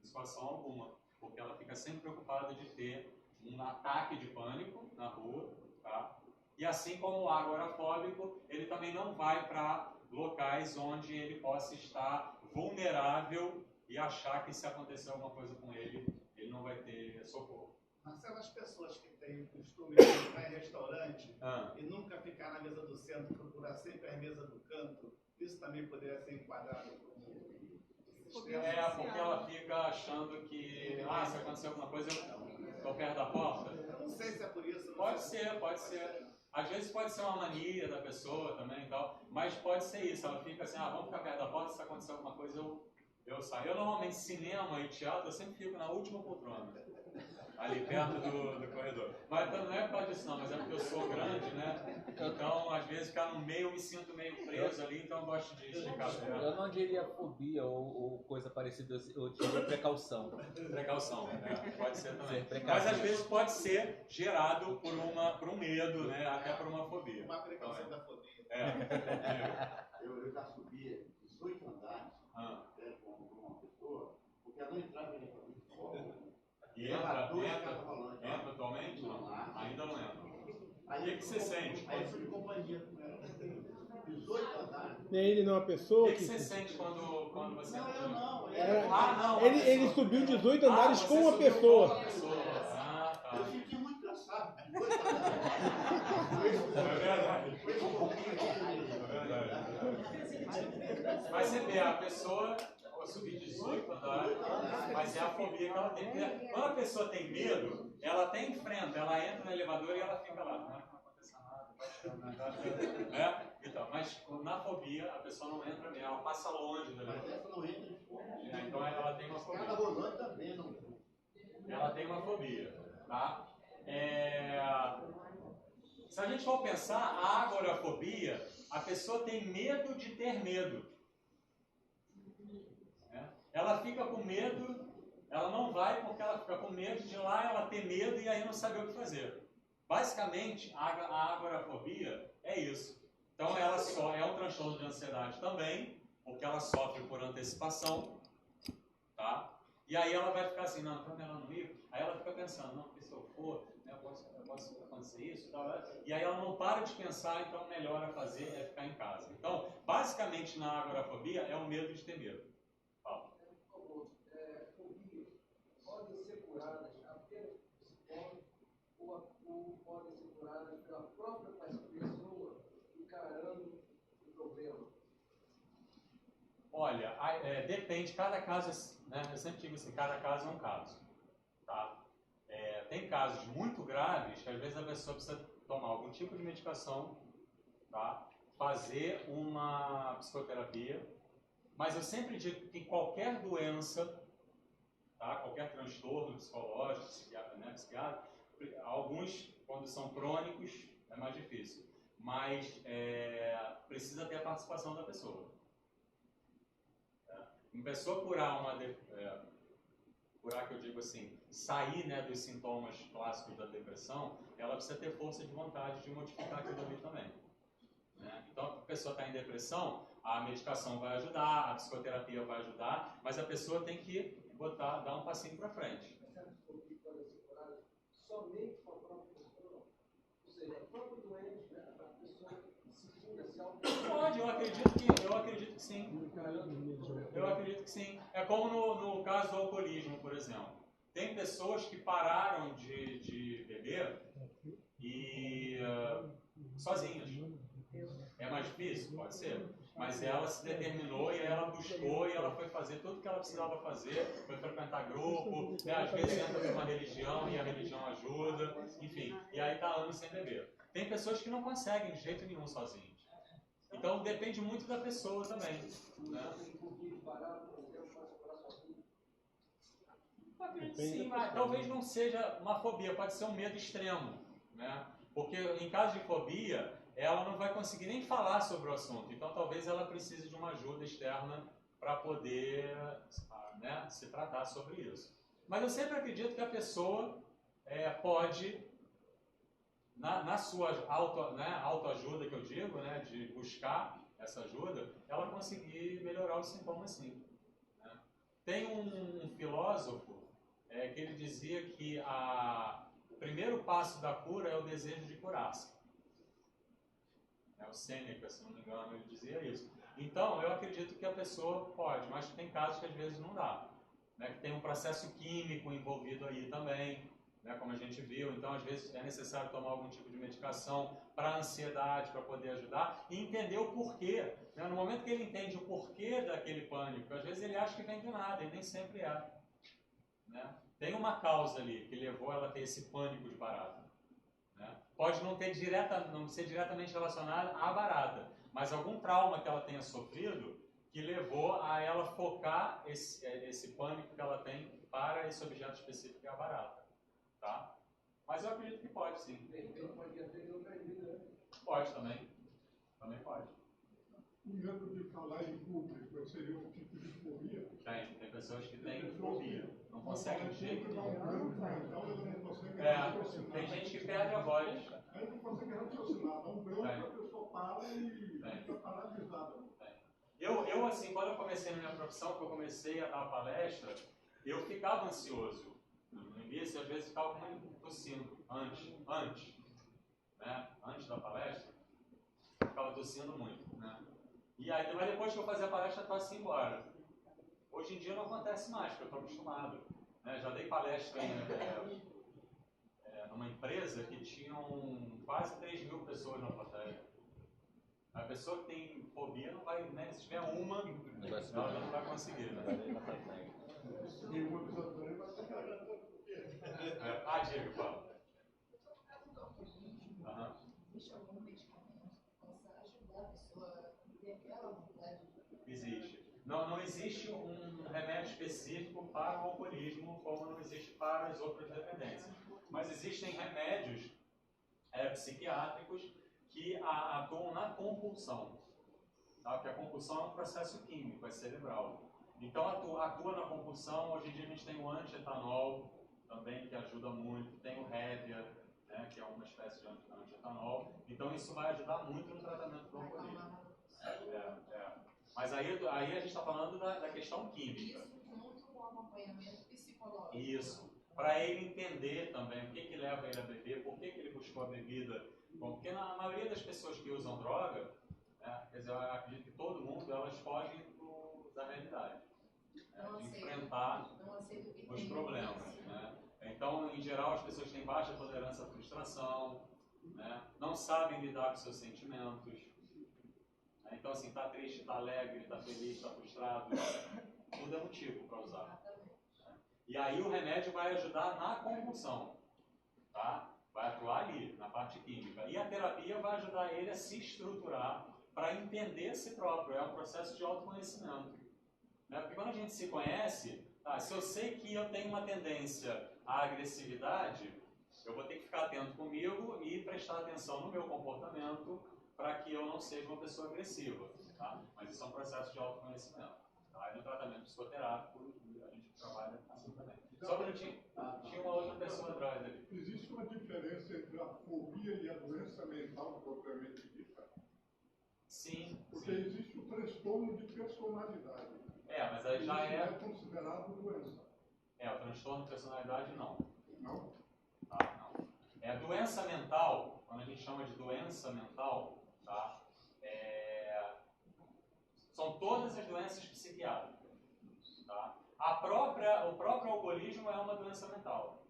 em situação alguma, porque ela fica sempre preocupada de ter um ataque de pânico na rua, tá? E assim como o agorafóbico, ele também não vai para locais onde ele possa estar vulnerável e achar que se acontecer alguma coisa com ele, ele não vai ter socorro. Marcelo, as pessoas que têm o costume de ir em restaurante e nunca ficar na mesa do centro, procurar sempre a mesa do canto, isso também poderia ser enquadrado como sistema? Porque ela fica achando que, se acontecer alguma coisa, eu estou perto da porta. Eu não sei se é por isso. Pode ser. Às vezes pode ser uma mania da pessoa também e tal, mas pode ser isso. Ela fica assim, vamos ficar perto da porta, se acontecer alguma coisa, eu saio. Eu normalmente, cinema e teatro, eu sempre fico na última poltrona, ali perto do corredor. Mas não é por causa disso não, mas é porque eu sou grande, né? Então, às vezes, ficar no meio, eu me sinto meio preso ali, então eu gosto de ficar perto. Eu não diria fobia ou coisa parecida, eu diria precaução. Precaução, pode ser também. Mas às vezes pode ser gerado por um medo, né? Até por uma fobia. Uma precaução da fobia. Eu já subi 18 andares com uma pessoa, porque ela não entrava em E entra atualmente? Não, ainda não entra. Aí que você sente? Aí eu fui de companhia com ela. 18 andares. Ele não é uma pessoa O que você sente quando você... Não, eu não. Ele subiu 18 andares você com uma subiu pessoa. com uma pessoa. Ah, tá. Eu senti muito cansado. 18 andares. É verdade. Foi um pouquinho Mas você vê, a pessoa subir 18 andares, mas é a fobia que ela tem. Porque quando a pessoa tem medo, ela até enfrenta, ela entra no elevador e ela fica lá. Não acontece nada, vai chegar, né? Então, mas na fobia, a pessoa não entra mesmo, ela passa longe do elevador. Mas essa não entra de fome. Então ela tem uma fobia. Cada rolante também não. Ela tem uma fobia, tá? Se a gente for pensar, a agorafobia, a pessoa tem medo de ter medo. Ela fica com medo, ela não vai porque ela fica com medo de lá ela ter medo e aí não saber o que fazer. Basicamente, a agorafobia é isso. Então ela só é um transtorno de ansiedade também, porque ela sofre por antecipação, tá? E aí ela vai ficar assim, não, então melhor não ir. Aí ela fica pensando, não, porque se eu for, né, posso acontecer isso, tá? E aí ela não para de pensar, então melhor a fazer é ficar em casa. Então, basicamente na agorafobia é o medo de ter medo. Podem ser curadas apenas por psicólogo ou podem ser curadas pela própria pessoa encarando o problema? Olha, depende, cada caso, né, eu sempre digo assim, cada caso é um caso, tá? Tem casos muito graves que às vezes a pessoa precisa tomar algum tipo de medicação, tá? Fazer uma psicoterapia, mas eu sempre digo que qualquer doença, tá? Qualquer transtorno psicológico, psiquiátrico, alguns, quando são crônicos, é mais difícil, mas precisa ter a participação da pessoa. Uma pessoa curar que eu digo assim, sair, né, dos sintomas clássicos da depressão, ela precisa ter força de vontade de modificar aquilo ali também. Né? Então, a pessoa está em depressão, a medicação vai ajudar, a psicoterapia vai ajudar, mas a pessoa tem que dar um passinho para frente. Essas fobia podem ser curadas somente com a própria pessoa? Ou seja, a própria doente, né, a pessoa se cura, se auto... Pode, eu acredito que sim. Eu acredito que sim. É como no caso do alcoolismo, por exemplo. Tem pessoas que pararam de beber e sozinhas. É mais difícil? Pode ser. Mas ela se determinou e ela buscou e ela foi fazer tudo o que ela precisava fazer, foi frequentar grupo, né? Às vezes entra por uma religião e a religião ajuda, enfim. E aí está anos sem beber. Tem pessoas que não conseguem de jeito nenhum sozinhas. Então depende muito da pessoa também. Né? Sim, mas talvez não seja uma fobia, pode ser um medo extremo. Né? Porque em caso de fobia, ela não vai conseguir nem falar sobre o assunto. Então talvez ela precise de uma ajuda externa para poder, né, se tratar sobre isso. Mas eu sempre acredito que a pessoa pode, na sua autoajuda que eu digo, né, de buscar essa ajuda, ela conseguir melhorar os sintomas sim. Né? Tem um filósofo que ele dizia que o primeiro passo da cura é o desejo de curar-se. O Sêneca, se não me engano, ele dizia isso. Então, eu acredito que a pessoa pode, mas tem casos que às vezes não dá. Né? Que tem um processo químico envolvido aí também, né? Como a gente viu. Então, às vezes é necessário tomar algum tipo de medicação para ansiedade, para poder ajudar e entender o porquê. Né? No momento que ele entende o porquê daquele pânico, às vezes ele acha que vem de nada, e nem sempre é. Né? Tem uma causa ali que levou ela a ter esse pânico de barata. Né? Pode não ser diretamente relacionado à barata, mas algum trauma que ela tenha sofrido que levou a ela focar esse pânico que ela tem para esse objeto específico que é a barata. Tá? Mas eu acredito que pode, sim. Pode também. Também pode. O medo de falar em público seria um tipo de fobia? Tem pessoas que têm fobia. Não conseguem de jeito nenhum. Tem gente que perde a voz. Aí não consegue raciocinar, dá um branco, a pessoa para e fica paralisada. Eu, assim, quando eu comecei na minha profissão, que eu comecei a dar palestra, eu ficava ansioso. No início, às vezes ficava muito tossindo, antes. né, antes da palestra, eu ficava tossindo muito, né? E aí, mas depois que eu fazia a palestra, a tosse ia embora. Hoje em dia não acontece mais, porque eu estou acostumado. Né? Já dei palestra numa empresa que tinham quase 3.000 pessoas na plateia. A pessoa que tem fobia não vai, né? Se tiver uma, ela não vai conseguir. Né? Diego, fala. Existe. Não existe um remédio específico para o alcoolismo, como não existe para as outras dependências. Mas existem remédios psiquiátricos que atuam na compulsão. Tá? Porque a compulsão é um processo químico, é cerebral. Então atua na compulsão. Hoje em dia a gente tem o antietanol também, que ajuda muito. Tem o Hevia, né, que é uma espécie de antietanol. Então isso vai ajudar muito no tratamento do alcoolismo. Mas aí a gente está falando da questão química. Isso junto com o acompanhamento psicológico. Isso. Para ele entender também o que leva ele a beber, por que ele buscou a bebida. Bom, porque na maioria das pessoas que usam droga, né, quer dizer, eu acredito que todo mundo, elas fogem da realidade. De enfrentar os problemas. Né? Então, em geral, as pessoas têm baixa tolerância à frustração, né, não sabem lidar com seus sentimentos. Então, assim, está triste, está alegre, está feliz, está frustrado, tudo é motivo para usar. E aí o remédio vai ajudar na compulsão, tá? Vai atuar ali, na parte química. E a terapia vai ajudar ele a se estruturar para entender a si próprio. É um processo de autoconhecimento. Né? Porque quando a gente se conhece, se eu sei que eu tenho uma tendência à agressividade, eu vou ter que ficar atento comigo e prestar atenção no meu comportamento para que eu não seja uma pessoa agressiva. Tá? Mas isso é um processo de autoconhecimento. Tá? E no tratamento psicoterápico, a gente trabalha assim também. Só um minutinho. Tinha uma outra pessoa atrás ali. Existe uma diferença entre a fobia e a doença mental propriamente dita? Sim. Porque existe o transtorno de personalidade. Mas aí já é considerado doença. O transtorno de personalidade não. Não? Não. A doença mental, quando a gente chama de doença mental, tá? São todas as doenças psiquiátricas. Tá? O próprio alcoolismo é uma doença mental.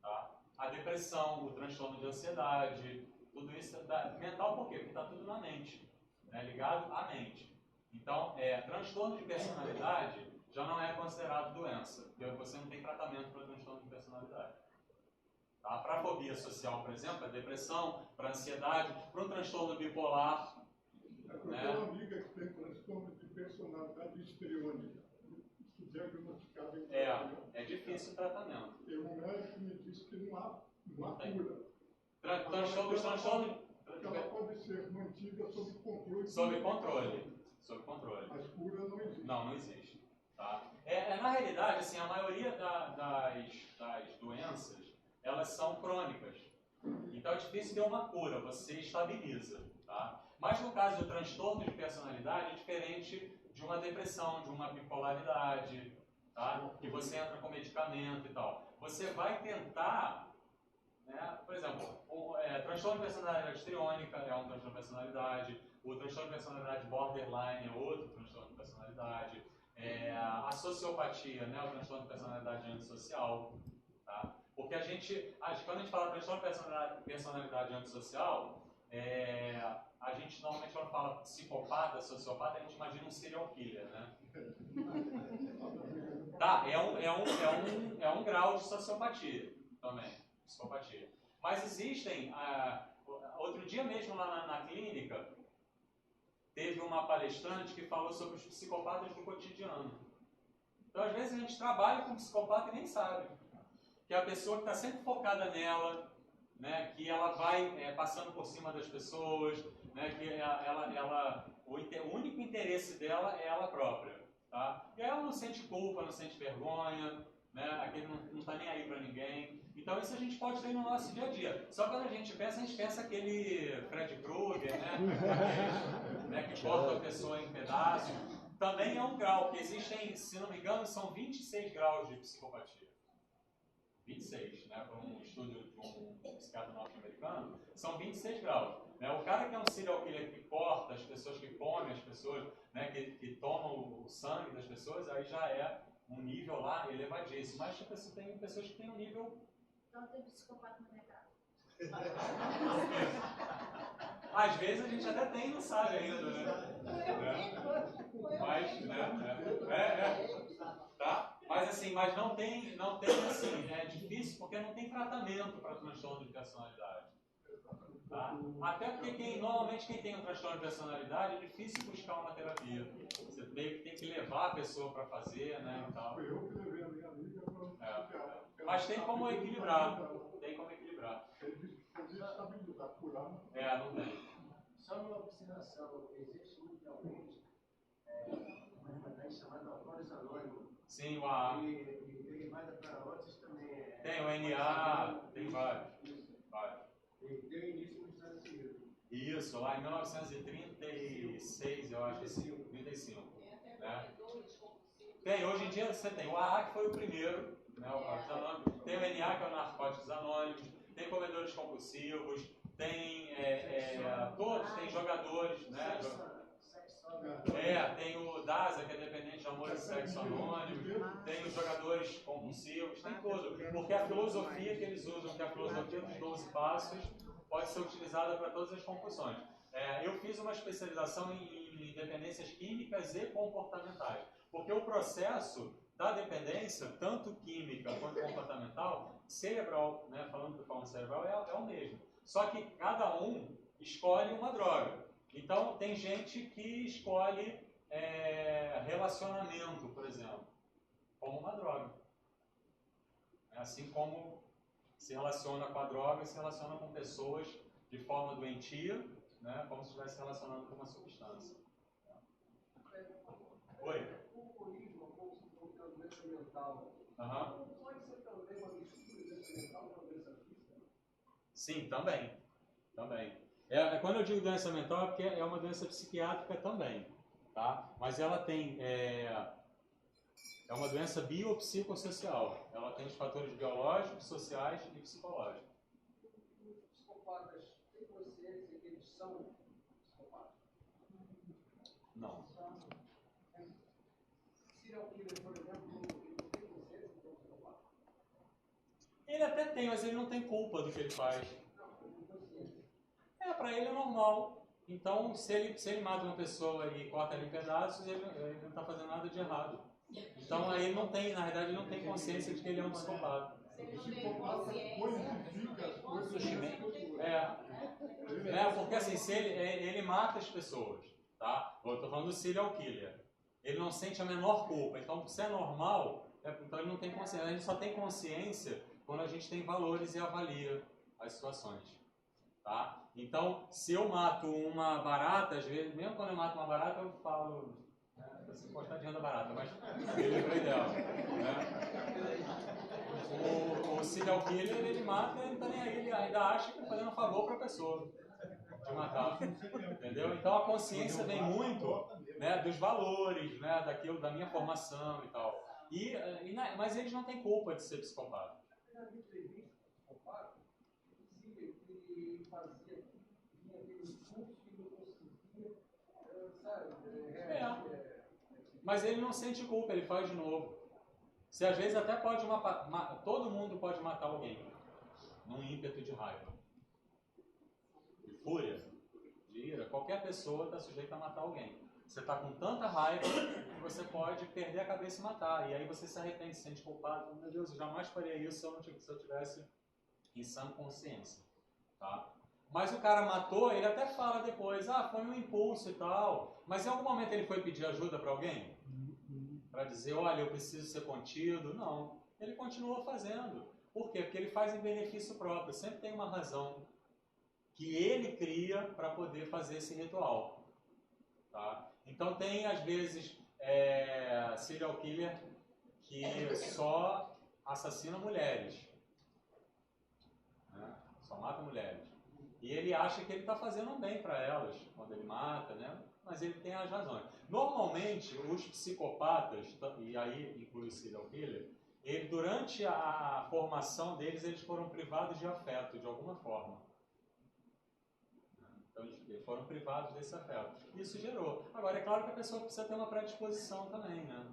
Tá? A depressão, o transtorno de ansiedade, tudo isso é mental por quê? Porque está tudo na mente, né? Ligado à mente. Então, transtorno de personalidade já não é considerado doença, porque você não tem tratamento para transtorno de personalidade. Tá? Para a fobia social, por exemplo, a depressão, para a ansiedade, para um transtorno bipolar. Eu tenho uma amiga que tem transtorno de personalidade histriônica. Isso diagnosticado em tratamento. É difícil o tratamento. E o médico me disse que não há cura. Transtorno. Ela pode ser mantida sob controle. Sob controle. Mas cura não existe. Não existe. Tá? Na realidade, assim, a maioria das doenças, elas são crônicas. Então é difícil ter uma cura, você estabiliza. Tá? Mas no caso do transtorno de personalidade, é diferente de uma depressão, de uma bipolaridade, tá? Que você entra com medicamento e tal. Você vai tentar, né? Por exemplo, transtorno de personalidade histriônica é um transtorno de personalidade, o transtorno de personalidade borderline é outro transtorno de personalidade, a sociopatia, né? O transtorno de personalidade antissocial. Tá? Porque quando a gente fala transtorno de personalidade antissocial, a gente normalmente quando fala psicopata, sociopata, a gente imagina um serial killer, né? Tá, é um grau de sociopatia também, psicopatia. Mas existem, outro dia mesmo lá na clínica, teve uma palestrante que falou sobre os psicopatas do cotidiano. Então às vezes a gente trabalha com psicopata e nem sabe. Que é a pessoa que está sempre focada nela, né, que ela vai passando por cima das pessoas, né, que o único interesse dela é ela própria. Tá? E ela não sente culpa, não sente vergonha, né, aquele não está nem aí para ninguém. Então isso a gente pode ter no nosso dia a dia. Só que quando a gente pensa aquele Fred Krueger, né, que corta a pessoa em pedaços, também é um grau, porque existem, se não me engano, são 26 graus de psicopatia. 26, né? Por um estudo de um psiquiatra norte-americano, são 26 graus. Né? O cara que é um serial killer que corta as pessoas, que come as pessoas, né? que toma o sangue das pessoas, aí já é um nível lá elevadíssimo. Mas tipo, tem pessoas que têm um nível... Então tem psicopata no mercado. Às vezes a gente até tem e não sabe ainda, né? Mas, tá? Mas assim, mas não tem assim, é difícil porque não tem tratamento para transtorno de personalidade. Tá? Até porque normalmente quem tem um transtorno de personalidade é difícil buscar uma terapia. Você meio que tem que levar a pessoa para fazer, né? E tal. Foi eu que levei a minha amiga para Mas tem como equilibrar. Tem como equilibrar. Ele disse que podia estabilizar, curar. Não tem. Só uma observação, existe mundialmente uma coisa chamada Alcoólicos Anônimos. Sim, o AA. E derivada para outros também. Tem o NA, tem vários. E deu início nos Estados Unidos. Isso, lá em 1936, eu acho, 35. Né? Tem, hoje em dia você tem o AA, que foi o primeiro, né, o Alcoólicos Anônimos, tem o NA, que é o Narcóticos Anônimos, tem comedores compulsivos, tem todos, tem jogadores, né? Tem o DASA, que é dependente de amor e sexo anônimo, tem os jogadores compulsivos, tem tudo. Porque a filosofia que eles usam, que é a filosofia dos 12 passos, pode ser utilizada para todas as compulsões. Eu fiz uma especialização em dependências químicas e comportamentais, porque o processo da dependência, tanto química quanto comportamental, cerebral, né, falando de forma cerebral, é o mesmo. Só que cada um escolhe uma droga. Então, tem gente que escolhe relacionamento, por exemplo, como uma droga. Assim como se relaciona com a droga, se relaciona com pessoas de forma doentia, né, como se estivesse relacionando com uma substância. Oi? O alcoolismo, como se fosse uma doença mental, pode ser também uma mistura de doença mental com doença física? Sim, também. Quando eu digo doença mental é porque é uma doença psiquiátrica também, tá? Mas ela tem é uma doença biopsicossocial. Ela tem os fatores biológicos, sociais e psicológicos. Os psicopatas têm consciência que eles são psicopatas? Não. Serial killer, por exemplo, ele não tem consciência que é um psicopata? Ele até tem, mas ele não tem culpa do que ele faz. Para ele é normal. Então, se ele mata uma pessoa e corta ela em pedaços, ele não está fazendo nada de errado. Então, aí ele não tem, na verdade, ele não tem consciência de que ele é um psicopata. Porque assim, se ele mata as pessoas, tá? Eu estou falando do serial killer. Ele não sente a menor culpa. Então, se é normal, então ele não tem consciência. A gente só tem consciência quando a gente tem valores e avalia as situações. Tá? Então, se eu mato uma barata, às vezes, mesmo quando eu mato uma barata, eu falo, você pode estar diante da barata, mas eu lembrei dela. Né? O serial killer, ele mata, ele, tá nem aí, ele ainda acha que está fazendo um favor para a pessoa de matar. Entendeu? Então, a consciência vem muito, né, dos valores, né, da minha formação e tal. Mas eles não têm culpa de ser psicopata. Fazia, vinha aquele impulso e não conseguia, sabe? Mas ele não sente culpa, ele faz de novo. Você às vezes até pode todo mundo pode matar alguém num ímpeto de raiva, de fúria, de ira. Qualquer pessoa está sujeita a matar alguém. Você está com tanta raiva que você pode perder a cabeça e matar. E aí você se arrepende, se sente culpado. Meu Deus, eu jamais faria isso se eu tivesse em sã consciência. Tá? Mas o cara matou, ele até fala depois, foi um impulso e tal. Mas em algum momento ele foi pedir ajuda para alguém? Para dizer, olha, eu preciso ser contido? Não. Ele continuou fazendo. Por quê? Porque ele faz em benefício próprio. Sempre tem uma razão que ele cria para poder fazer esse ritual. Tá? Então tem, às vezes, serial killer que só assassina mulheres. Né? Só mata mulheres. E ele acha que ele está fazendo um bem para elas quando ele mata, né? Mas ele tem as razões. Normalmente, os psicopatas, e aí inclui o serial killer, durante a formação deles, eles foram privados de afeto, de alguma forma. Então, eles foram privados desse afeto. Isso gerou. Agora, é claro que a pessoa precisa ter uma predisposição também, né?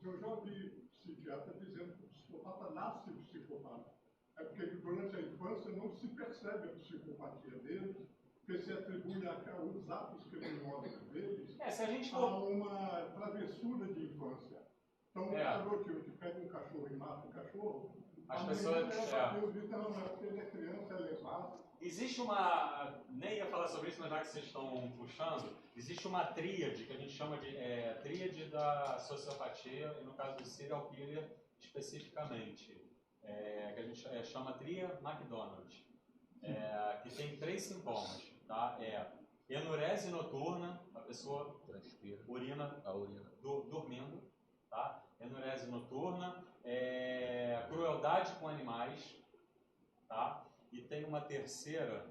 Eu já ouvi psiquiatra dizendo que o psicopata nasce psicopata. É porque durante a infância não se percebe a psicopatia deles, porque se atribui os atos criminosos deles se a gente a uma travessura de infância. Então, um garotinho que pega um cachorro e mata um cachorro, as pessoas... Não, porque ele é criança, ele é vaso. Existe uma... Nem ia falar sobre isso, mas já que vocês estão puxando, existe uma tríade, que a gente chama de tríade da sociopatia, e no caso do serial killer, especificamente, que a gente chama tria McDonald, que tem 3 sintomas, tá? Enurese noturna, a pessoa transpira, urina dormindo, tá? Enurese noturna, crueldade com animais, tá? E tem uma terceira,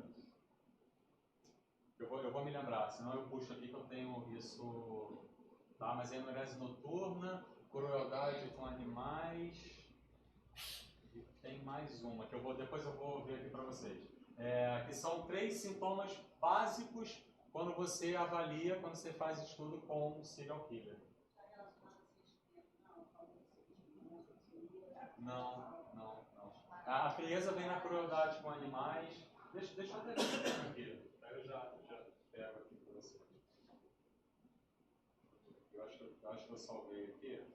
eu vou me lembrar, senão eu puxo aqui que eu tenho isso, tá? Mas enurese noturna, crueldade com animais, e tem mais uma, que depois eu vou ver aqui para vocês. Que são 3 sintomas básicos quando você avalia, quando você faz estudo com um serial killer. Não. A frieza vem na crueldade com animais. Deixa eu até ver aqui. Eu já pego aqui para você. Eu acho que eu salvei aqui.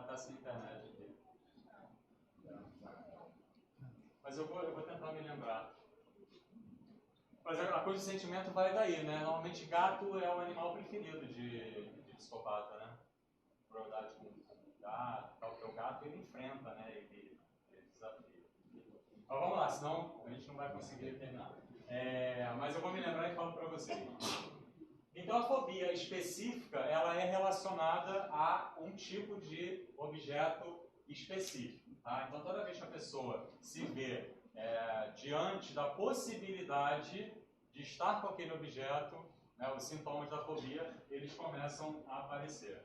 Tá sem internet aqui. Mas eu vou tentar me lembrar. Mas a coisa de sentimento vai daí, né? Normalmente gato é o animal preferido de psicopata, né? Crueldade com gato, tal, porque o gato ele enfrenta, né? Ele desafia. Mas vamos lá, senão a gente não vai conseguir terminar. Mas eu vou me lembrar e falo para vocês. Então a fobia específica, ela é relacionada a um tipo de objeto específico. Tá? Então toda vez que a pessoa se vê diante da possibilidade de estar com aquele objeto, né, os sintomas da fobia, eles começam a aparecer.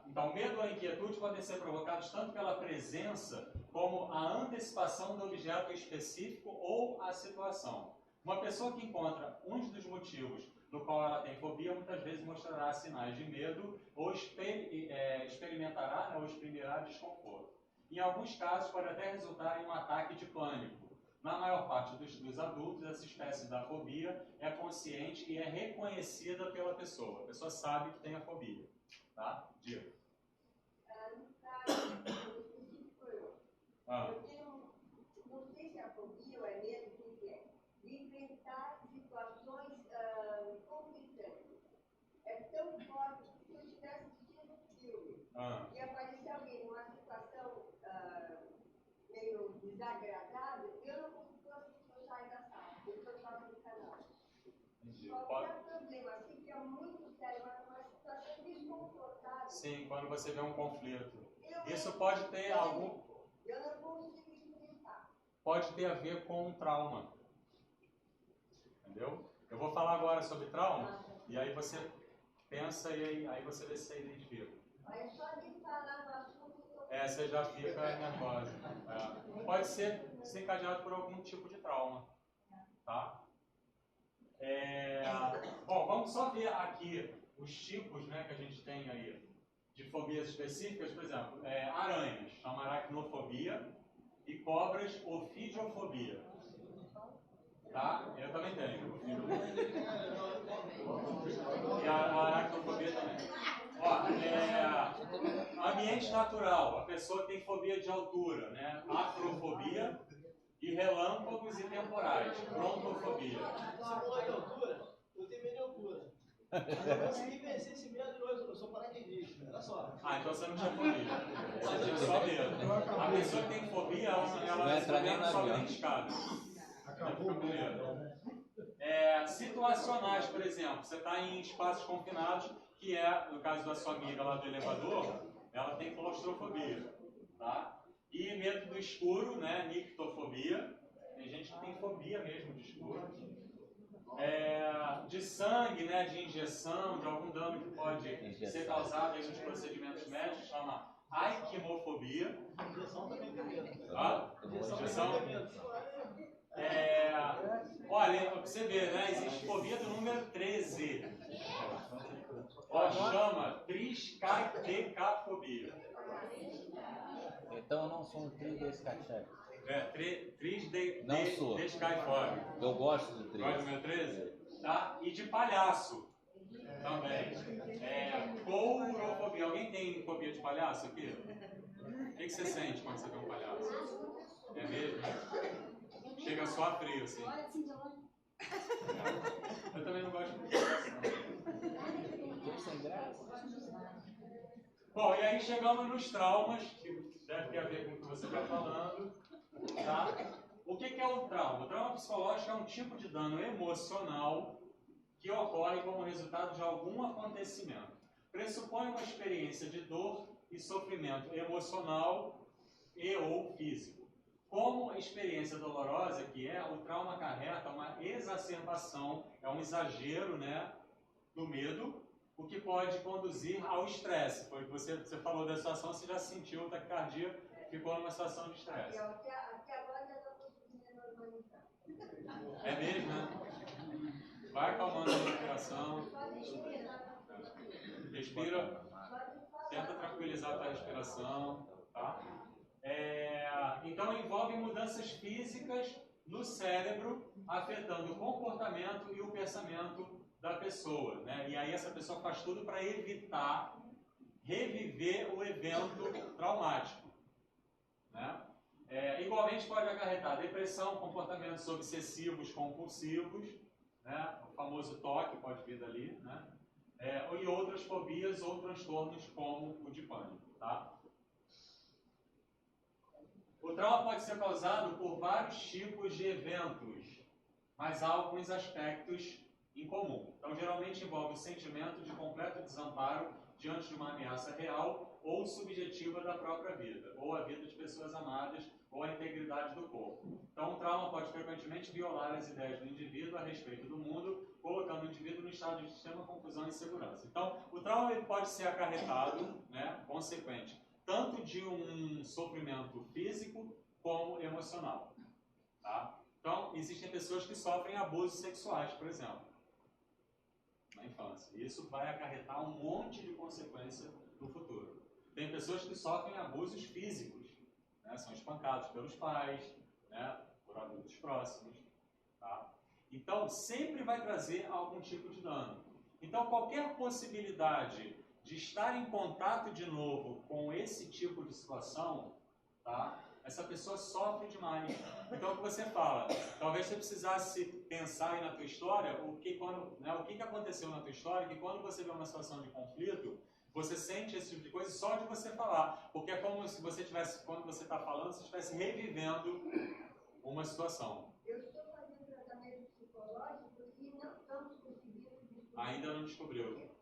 Então medo ou inquietude podem ser provocados tanto pela presença como a antecipação do objeto específico ou a situação. Uma pessoa que encontra um dos motivos no qual ela tem fobia, muitas vezes mostrará sinais de medo ou experimentará, né, ou exprimirá desconforto. Em alguns casos, pode até resultar em um ataque de pânico. Na maior parte dos adultos, essa espécie da fobia é consciente e é reconhecida pela pessoa. A pessoa sabe que tem a fobia. Tá? Diga. No caso específico, eu tenho, não sei se a fobia ou é medo, o que é? De enfrentar situações conflitantes. É tão forte que se eu estivesse assistindo um filme e aparecer alguém numa situação meio desagradável, eu não consigo assistir, eu saio da sala, eu troco de canal. Qualquer problema assim que é muito sério, mas uma situação desconfortável. Sim, quando você vê um conflito. Isso pode ter algum... Eu não consigo enfrentar. Pode ter a ver com um trauma. Entendeu? Eu vou falar agora sobre trauma, e aí você pensa e aí você vê se você identifica. Aí só de falar no assunto... Você já fica nervosa. Pode ser desencadeado por algum tipo de trauma. Tá? Bom, vamos só ver aqui os tipos, né, que a gente tem aí de fobias específicas. Por exemplo, aranhas, chama aracnofobia, e cobras, ofidiofobia. Tá? Eu também tenho. E a aracnofobia também. Ambiente natural, a pessoa tem fobia de altura, né? Acrofobia e relâmpagos e temporais, brontofobia. Você falou de altura, eu tenho medo de altura. Eu consegui vencer esse medo hoje, eu sou paraquedista, olha só. Então você não tinha fobia. Você tinha só medo. A pessoa que tem fobia, ela sobe em escada. Acabou com medo. Situacionais, por exemplo, você está em espaços confinados que é, no caso da sua amiga lá do elevador, ela tem claustrofobia, tá? E medo do escuro, né? Nictofobia. Tem gente que tem fobia mesmo de escuro. De sangue, né? De injeção, de algum dano que pode ser causado aí nos procedimentos médicos, chama aikimofobia. Injeção também tem medo. Injeção? Olha, pra você ver, né? Existe fobia do número 13. Chama triscaidecafobia. Então eu não sou um tridescachete. Triscaifóbia. Eu gosto do 13. Gosta do número 13? Tá? E de palhaço também. Courofobia. Alguém tem fobia de palhaço aqui? O que você sente quando você vê um palhaço? É mesmo? Chega só a frio, assim. Eu também não gosto muito de palhaço, não. Sem graça. Bom, e aí chegamos nos traumas, que deve ter a ver com o que você está falando. Tá? O que é o trauma? O trauma psicológico é um tipo de dano emocional que ocorre como resultado de algum acontecimento. Pressupõe uma experiência de dor e sofrimento emocional e ou físico. Como experiência dolorosa que é, o trauma acarreta uma exacerbação, é um exagero, né, do medo, o que pode conduzir ao estresse. Foi o que você falou da situação, você já sentiu taquicardia, ficou numa situação de estresse. Até agora já estou conseguindo normalizar. É mesmo, né? Vai acalmando a respiração. Respira. Tenta tranquilizar a tua respiração. Tá? Então envolve mudanças físicas no cérebro, afetando o comportamento e o pensamento da pessoa, né? E aí essa pessoa faz tudo para evitar reviver o evento traumático, né? Igualmente pode acarretar depressão, comportamentos obsessivos compulsivos, né? O famoso TOC pode vir dali, né? E outras fobias ou transtornos como o de pânico, tá? O trauma pode ser causado por vários tipos de eventos, mas há alguns aspectos em comum. Então, geralmente envolve o sentimento de completo desamparo diante de uma ameaça real ou subjetiva da própria vida, ou a vida de pessoas amadas, ou a integridade do corpo. Então, o trauma pode frequentemente violar as ideias do indivíduo a respeito do mundo, colocando o indivíduo no estado de extrema confusão e insegurança. Então, o trauma ele pode ser acarretado, né, consequente, tanto de um sofrimento físico como emocional. Tá? Então, existem pessoas que sofrem abusos sexuais, por exemplo, na infância. E isso vai acarretar um monte de consequência no futuro. Tem pessoas que sofrem abusos físicos, né? São espancados pelos pais, né? Por adultos próximos. Tá? Então, sempre vai trazer algum tipo de dano. Então, qualquer possibilidade de estar em contato de novo com esse tipo de situação, tá? Essa pessoa sofre demais. Então, o que você fala? Talvez você precisasse pensar aí na tua história o que aconteceu na tua história, que quando você vê uma situação de conflito, você sente esse tipo de coisa só de você falar. Porque é como se você tivesse, quando você está falando, você estivesse revivendo uma situação. Eu estou fazendo tratamento psicológico e não estamos conseguindo descobrir. Ainda não descobriu.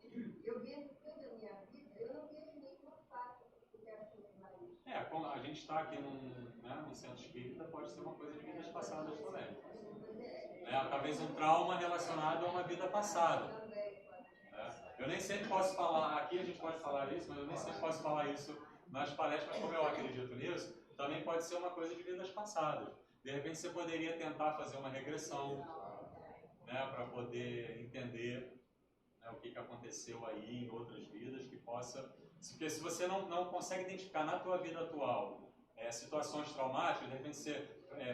Eu vejo toda a minha vida, eu não vejo nenhuma parte que quero solucionar isso. Como a gente está aqui num centro espírita, pode ser uma coisa de vidas passadas também. Talvez um trauma relacionado a uma vida passada. Eu nem sempre posso falar, aqui a gente pode falar isso, mas eu nem sempre posso falar isso nas palestras, como eu acredito nisso, também pode ser uma coisa de vidas passadas. De repente você poderia tentar fazer uma regressão, né, para poder entender, né, o que aconteceu aí em outras vidas, que possa... Porque se você não consegue identificar na tua vida atual situações traumáticas, de repente você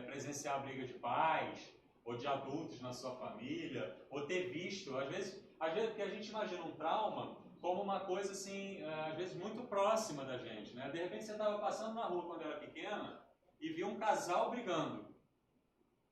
presenciar a briga de pais, ou de adultos na sua família, ou ter visto, às vezes porque a gente imagina um trauma como uma coisa assim, às vezes muito próxima da gente, né? De repente você estava passando na rua quando era pequena e viu um casal brigando,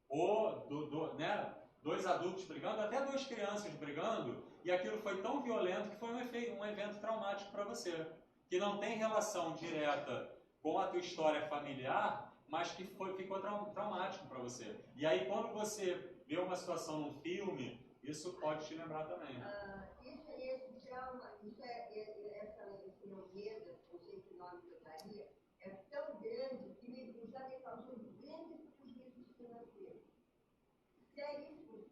ou né, dois adultos brigando, até duas crianças brigando, e aquilo foi tão violento que foi um evento traumático para você, que não tem relação direta com a tua história familiar, mas que ficou traumático para você. E aí quando você vê uma situação num filme, isso pode te lembrar também. Isso trauma, esse meu medo, não sei que nome que eu daria, é tão grande que já me causou grandes prejuízos financeiros. Seríssimos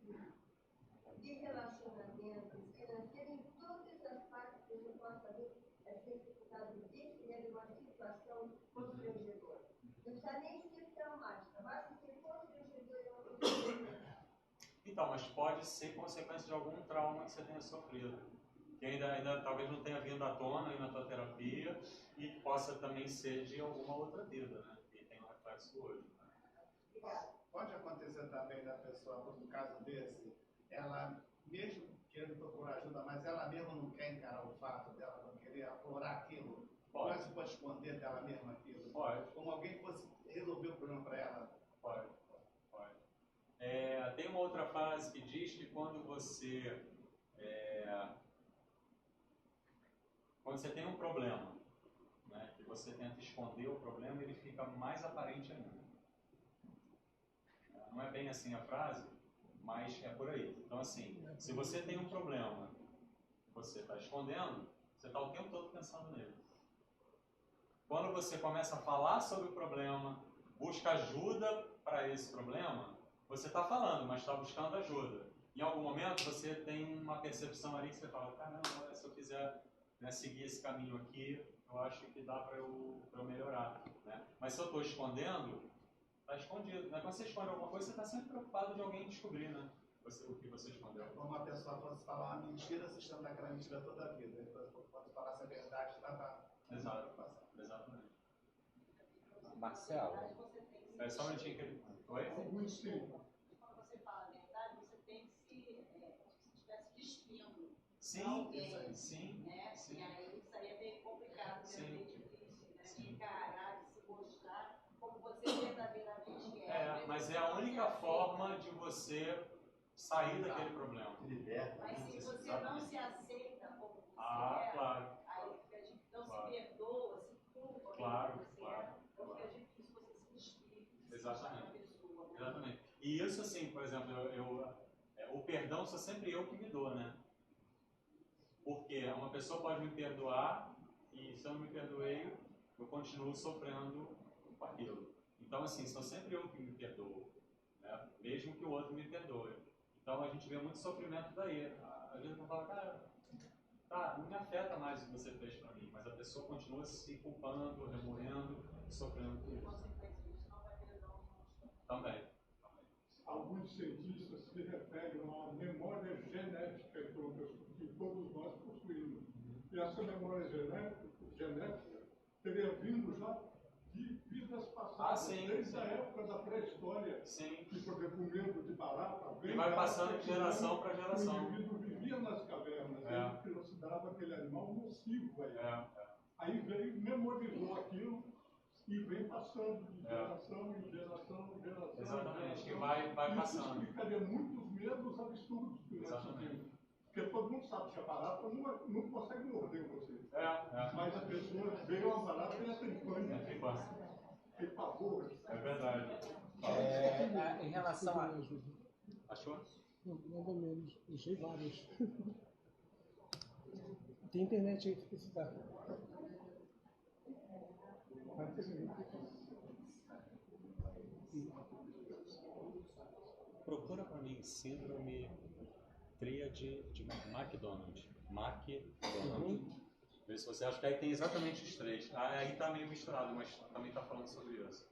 de relacionamento financeiro em todas as partes que você possa ver, é ser resultado desse medo, uma situação constrangedora. Não precisa nem ser traumática, basta ser constrangedora e uma coisa. Então, mas pode ser consequência de algum trauma que você tenha sofrido, que ainda talvez não tenha vindo à tona aí na tua terapia e que possa também ser de alguma outra vida, né? E tem um reflexo hoje. Né? Pode acontecer também da pessoa, por um caso desse, ela mesmo querendo procurar ajuda, mas ela mesma não quer encarar o fato dela não querer aflorar aquilo. Pode. Você pode esconder dela mesma aquilo. Pode. Como alguém fosse resolver o problema para ela. Pode. Tem uma outra frase que diz que quando você tem um problema, né, que você tenta esconder o problema, ele fica mais aparente ainda. Não é bem assim a frase, mas é por aí. Então, assim, se você tem um problema que você está escondendo, você está o tempo todo pensando nele. Quando você começa a falar sobre o problema, busca ajuda para esse problema, você está falando, mas está buscando ajuda. Em algum momento você tem uma percepção ali que você fala, caramba, se eu quiser, né, seguir esse caminho aqui, eu acho que dá para eu melhorar. Né? Mas se eu estou escondendo, está escondido. Né? Quando você esconde alguma coisa, você está sempre preocupado de alguém descobrir, né? O que você escondeu. É como uma pessoa fosse falar uma mentira, se chama daquela mentira toda a vida. Quando falasse a verdade, estava... Exato. Exatamente. Marcelo. É só um minutinho que ele... Oi? Quando você fala a verdade, você tem que se estivesse despindo. Sim, alguém, sim, né? sim. E aí isso aí é bem complicado, é bem difícil, né? De encarar, de se mostrar como você verdadeiramente é. Mas é a única forma de você sair daquele problema. Mas se você não se aceita como você claro. aí fica difícil, não se perdoa, se culpa claro, como você então fica difícil você se despir. Exatamente. Exatamente. E isso, assim, por exemplo, o perdão sou sempre eu que me dou, né? Porque uma pessoa pode me perdoar e se eu não me perdoei, eu continuo sofrendo com aquilo. Então, assim, sou sempre eu que me perdoo, né? Mesmo que o outro me perdoe. Então, a gente vê muito sofrimento daí. A gente fala, cara, não me afeta mais o que você fez pra mim, mas a pessoa continua se culpando, remoendo, sofrendo com isso. Também. Alguns cientistas se referem a uma memória genética que todos nós possuímos. E essa memória genética teria vindo já de vidas passadas, desde a época da pré-história. Que, por exemplo, o medo de barata e vai passando de geração para geração. O indivíduo vivia nas cavernas, ele considerava aquele animal nocivo. Aí veio, memorizou aquilo e vem passando de geração em geração em geração. Exatamente, que vai passando. Isso explicaria muitos medos absurdos que nós tivemos. Porque todo mundo sabe que a barata não consegue morder você. Mas a pessoa vê uma barata e ela tem pânico. Tem pavor. É verdade. Em relação a... Achou? Não, mais ou menos. Deixei vários. Tem internet aí se precisar. Procura para mim síndrome tríade de McDonald. Vê se você acha que aí tem exatamente os três. Aí tá meio misturado, mas também tá falando sobre isso.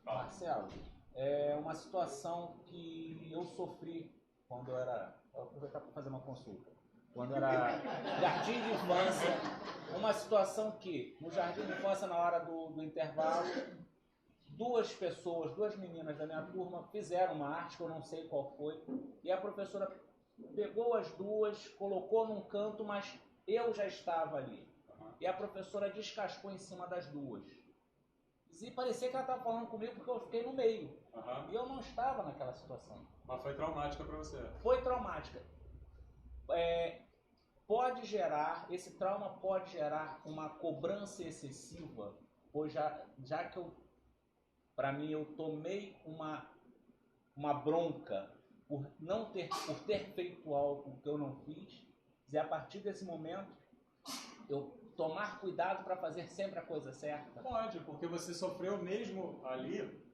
Marcelo, é uma situação que eu sofri quando eu era... Vou aproveitar para fazer uma consulta. Quando era jardim de infância, uma situação que, no jardim de infância, na hora do intervalo, duas meninas da minha turma fizeram uma arte que eu não sei qual foi, e a professora pegou as duas, colocou num canto, mas eu já estava ali. E a professora descascou em cima das duas. E parecia que ela estava falando comigo porque eu fiquei no meio. E eu não estava naquela situação. Mas foi traumática para você? Foi traumática. Esse trauma pode gerar uma cobrança excessiva, pois já que para mim, eu tomei uma bronca por ter feito algo que eu não fiz, E a partir desse momento, eu tomar cuidado para fazer sempre a coisa certa? Pode, porque você sofreu mesmo ali,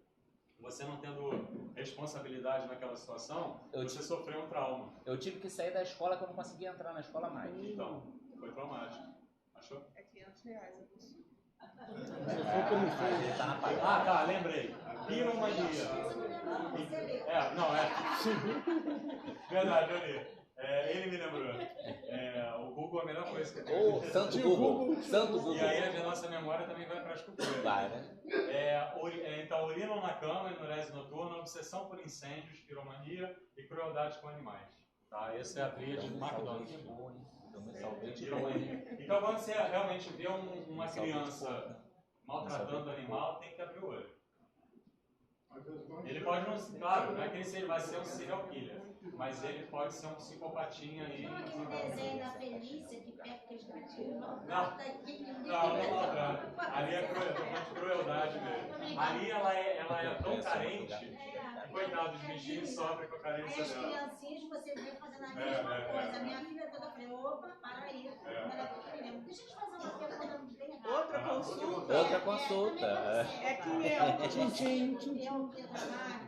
você não tendo responsabilidade naquela situação, você sofreu um trauma. Eu tive que sair da escola que eu não conseguia entrar na escola mais. Então, foi traumático. Achou? É R$500 a pessoa. Ah, tá, lembrei. Piromania. Verdade, eu li. Ele me lembrou. O Google é a melhor coisa que tem. Santo Google. Santo Google. E aí a nossa memória também vai para as culturas. Vai, né? Então, urinam na cama, enurese noturna, obsessão por incêndios, piromania e crueldade com animais. Tá? Essa é a tríade do McDonald's. Então, quando você realmente vê uma criança maltratando animal, tem que abrir o olho. Ele pode não, claro, não é que ele vai ser um serial killer, mas ele pode ser um psicopatinha aí. Não aquele desenho da Felícia que pega aqueles gatinhos, não maltrata. Ali é crueldade mesmo. Ali ela é tão carente, que coitado dos bichinhos sofrem com a carência aí as dela. criancinhas você vê fazendo a mesma coisa. A minha filha toda falei, opa, para aí. Deixa eu te fazer uma pergunta bem rápida. Outra consulta. Outra consulta. É 500.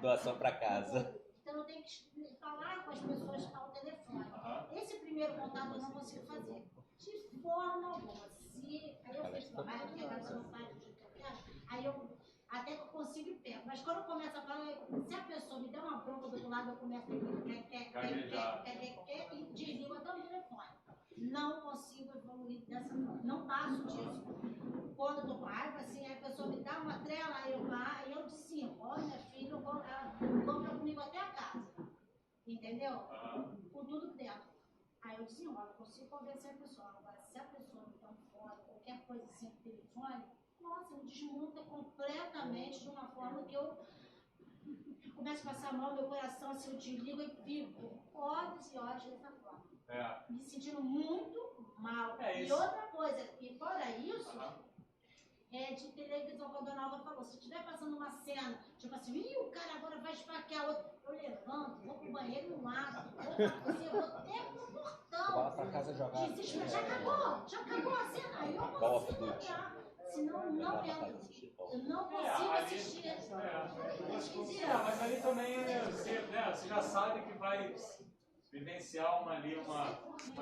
Doação para casa. Então eu tenho que falar com as pessoas ao telefone. Esse primeiro contato eu não consigo fazer. De forma alguma. Aí eu fiz trabalho, porque agora eu não faço de qualquer. Aí eu até que eu consigo ir perto. Mas quando eu começo a falar, se a pessoa me der uma bronca do outro lado, eu começo a quer e desligo até o telefone. Não consigo evoluir dessa forma. Não passo disso. Quando eu tô com raiva, assim, a pessoa me dá uma trela, aí eu digo, ó, minha filha, compra comigo até a casa. Entendeu? Com tudo dentro. Aí eu desenrolo, consigo convencer a pessoa. Agora, se a pessoa me dá um fora, qualquer coisa assim no telefone, nossa, me desmonta completamente de uma forma que eu começo a passar mal, meu coração, assim, eu desligo e fico horas e horas dessa forma. Me sentindo muito mal. E outra coisa, e fora isso, de televisão, quando a Dona Alva falou, se estiver passando uma cena, tipo assim, o cara agora vai esfaquear outro, eu levanto, vou pro banheiro no mato, vou pra cozinha, vou até pro portão. Vai pra casa jogar. Desespero, já acabou a cena, aí eu consigo olhar. Senão não entro. Eu não consigo assistir. Mas ali também você já sabe que vai vivenciar uma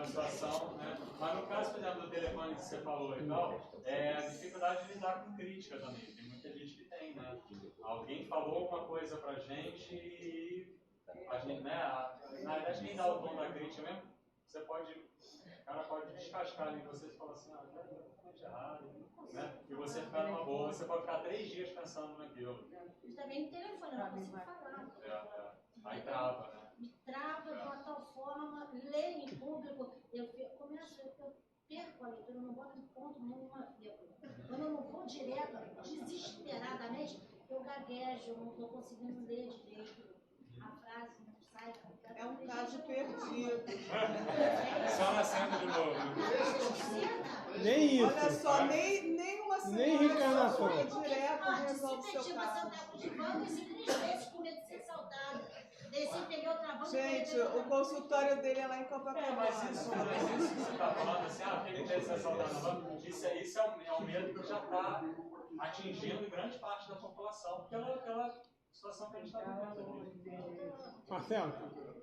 situação, né? Mas no caso, por exemplo, do telefone que você falou e tal, a dificuldade de lidar com crítica também. Tem muita gente que tem, né? Alguém falou alguma coisa pra gente e a gente, né? Na verdade, quem dá o tom da crítica mesmo, o cara pode descascar ali em você e falar assim, já é totalmente errado, né? E você ficar numa boa, você pode ficar 3 dias pensando naquilo. E também no telefone, eu não consigo falar. Aí trava, né? Me trava de uma tal forma, ler em público, eu perco a leitura, eu não boto ponto nenhuma vírgula. Quando eu não vou direto, desesperadamente, eu gaguejo, eu não estou conseguindo ler direito. A frase não sai. É um caso perdido. Só nascendo de novo. Nem isso. Olha só, nem uma semana. Nem reencarnação. Direto resolve o seu caso. Gente, o consultório dele é lá em Copacabana. Mas isso que você está falando, assim, tem que ser assaltado na banca, isso é um medo que já está atingindo grande parte da população, pela situação que a gente está vivendo aqui. Marcelo,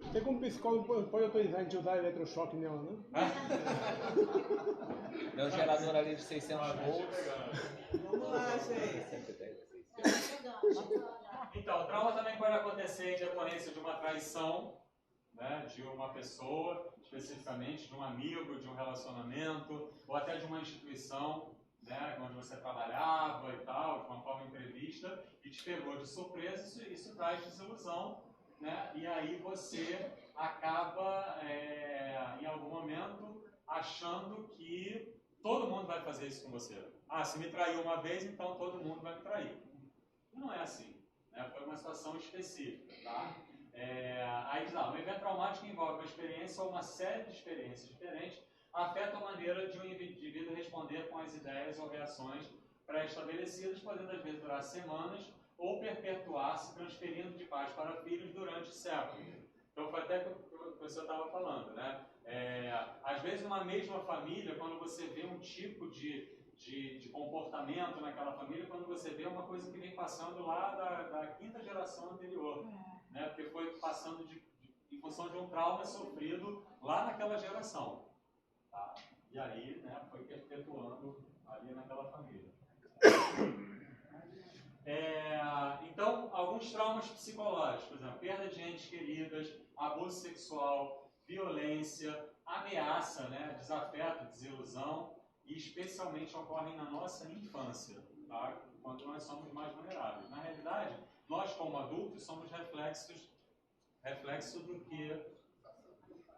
você como psicólogo pode autorizar a gente usar eletrochoque nela, né? Meu gerador ali de 600 volts. Vamos lá, gente. Então, o trauma também pode acontecer em decorrência de uma traição, né, de uma pessoa, especificamente, de um amigo, de um relacionamento, ou até de uma instituição, né, onde você trabalhava e tal, de uma forma imprevista, e te pegou de surpresa, isso traz desilusão, né, e aí você acaba, em algum momento, achando que todo mundo vai fazer isso com você. Se me traiu uma vez, então todo mundo vai me trair. Não é assim, né? Foi uma situação específica, tá? Aí lá, um evento traumático envolve uma experiência ou uma série de experiências diferentes, afeta a maneira de um indivíduo responder com as ideias ou reações pré-estabelecidas, podendo às vezes durar semanas ou perpetuar-se, transferindo de pais para filhos durante séculos. Então foi até que o professor estava falando, né? Às vezes, numa mesma família, quando você vê um tipo de comportamento naquela família, quando você vê uma coisa que vem passando lá da quinta geração anterior, né? Porque foi passando em função de um trauma sofrido lá naquela geração. Tá? E aí, né, foi perpetuando ali naquela família. Então, alguns traumas psicológicos, por exemplo, perda de entes queridas, abuso sexual, violência, ameaça, né, desafeto, desilusão, e especialmente ocorrem na nossa infância, tá? Quando nós somos mais vulneráveis. Na realidade, nós como adultos somos reflexo do que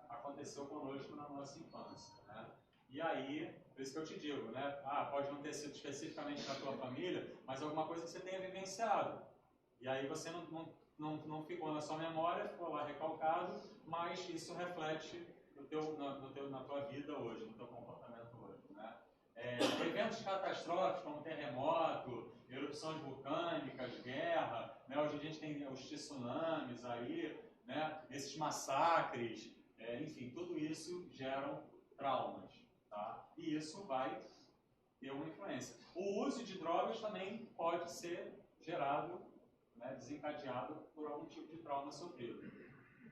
aconteceu conosco na nossa infância, né? E aí, por isso que eu te digo, né? Pode não ter sido especificamente na tua família, mas alguma coisa que você tenha vivenciado. E aí você não ficou na sua memória, ficou lá recalcado, mas isso reflete na tua vida hoje, no teu comportamento hoje, né? Eventos catastróficos como terremoto, erupções vulcânicas, guerra, né? Hoje a gente tem os tsunamis aí, né? Esses massacres, enfim, tudo isso geram traumas, tá? E isso vai ter uma influência. O uso de drogas também pode ser gerado, né, desencadeado por algum tipo de trauma sofrido,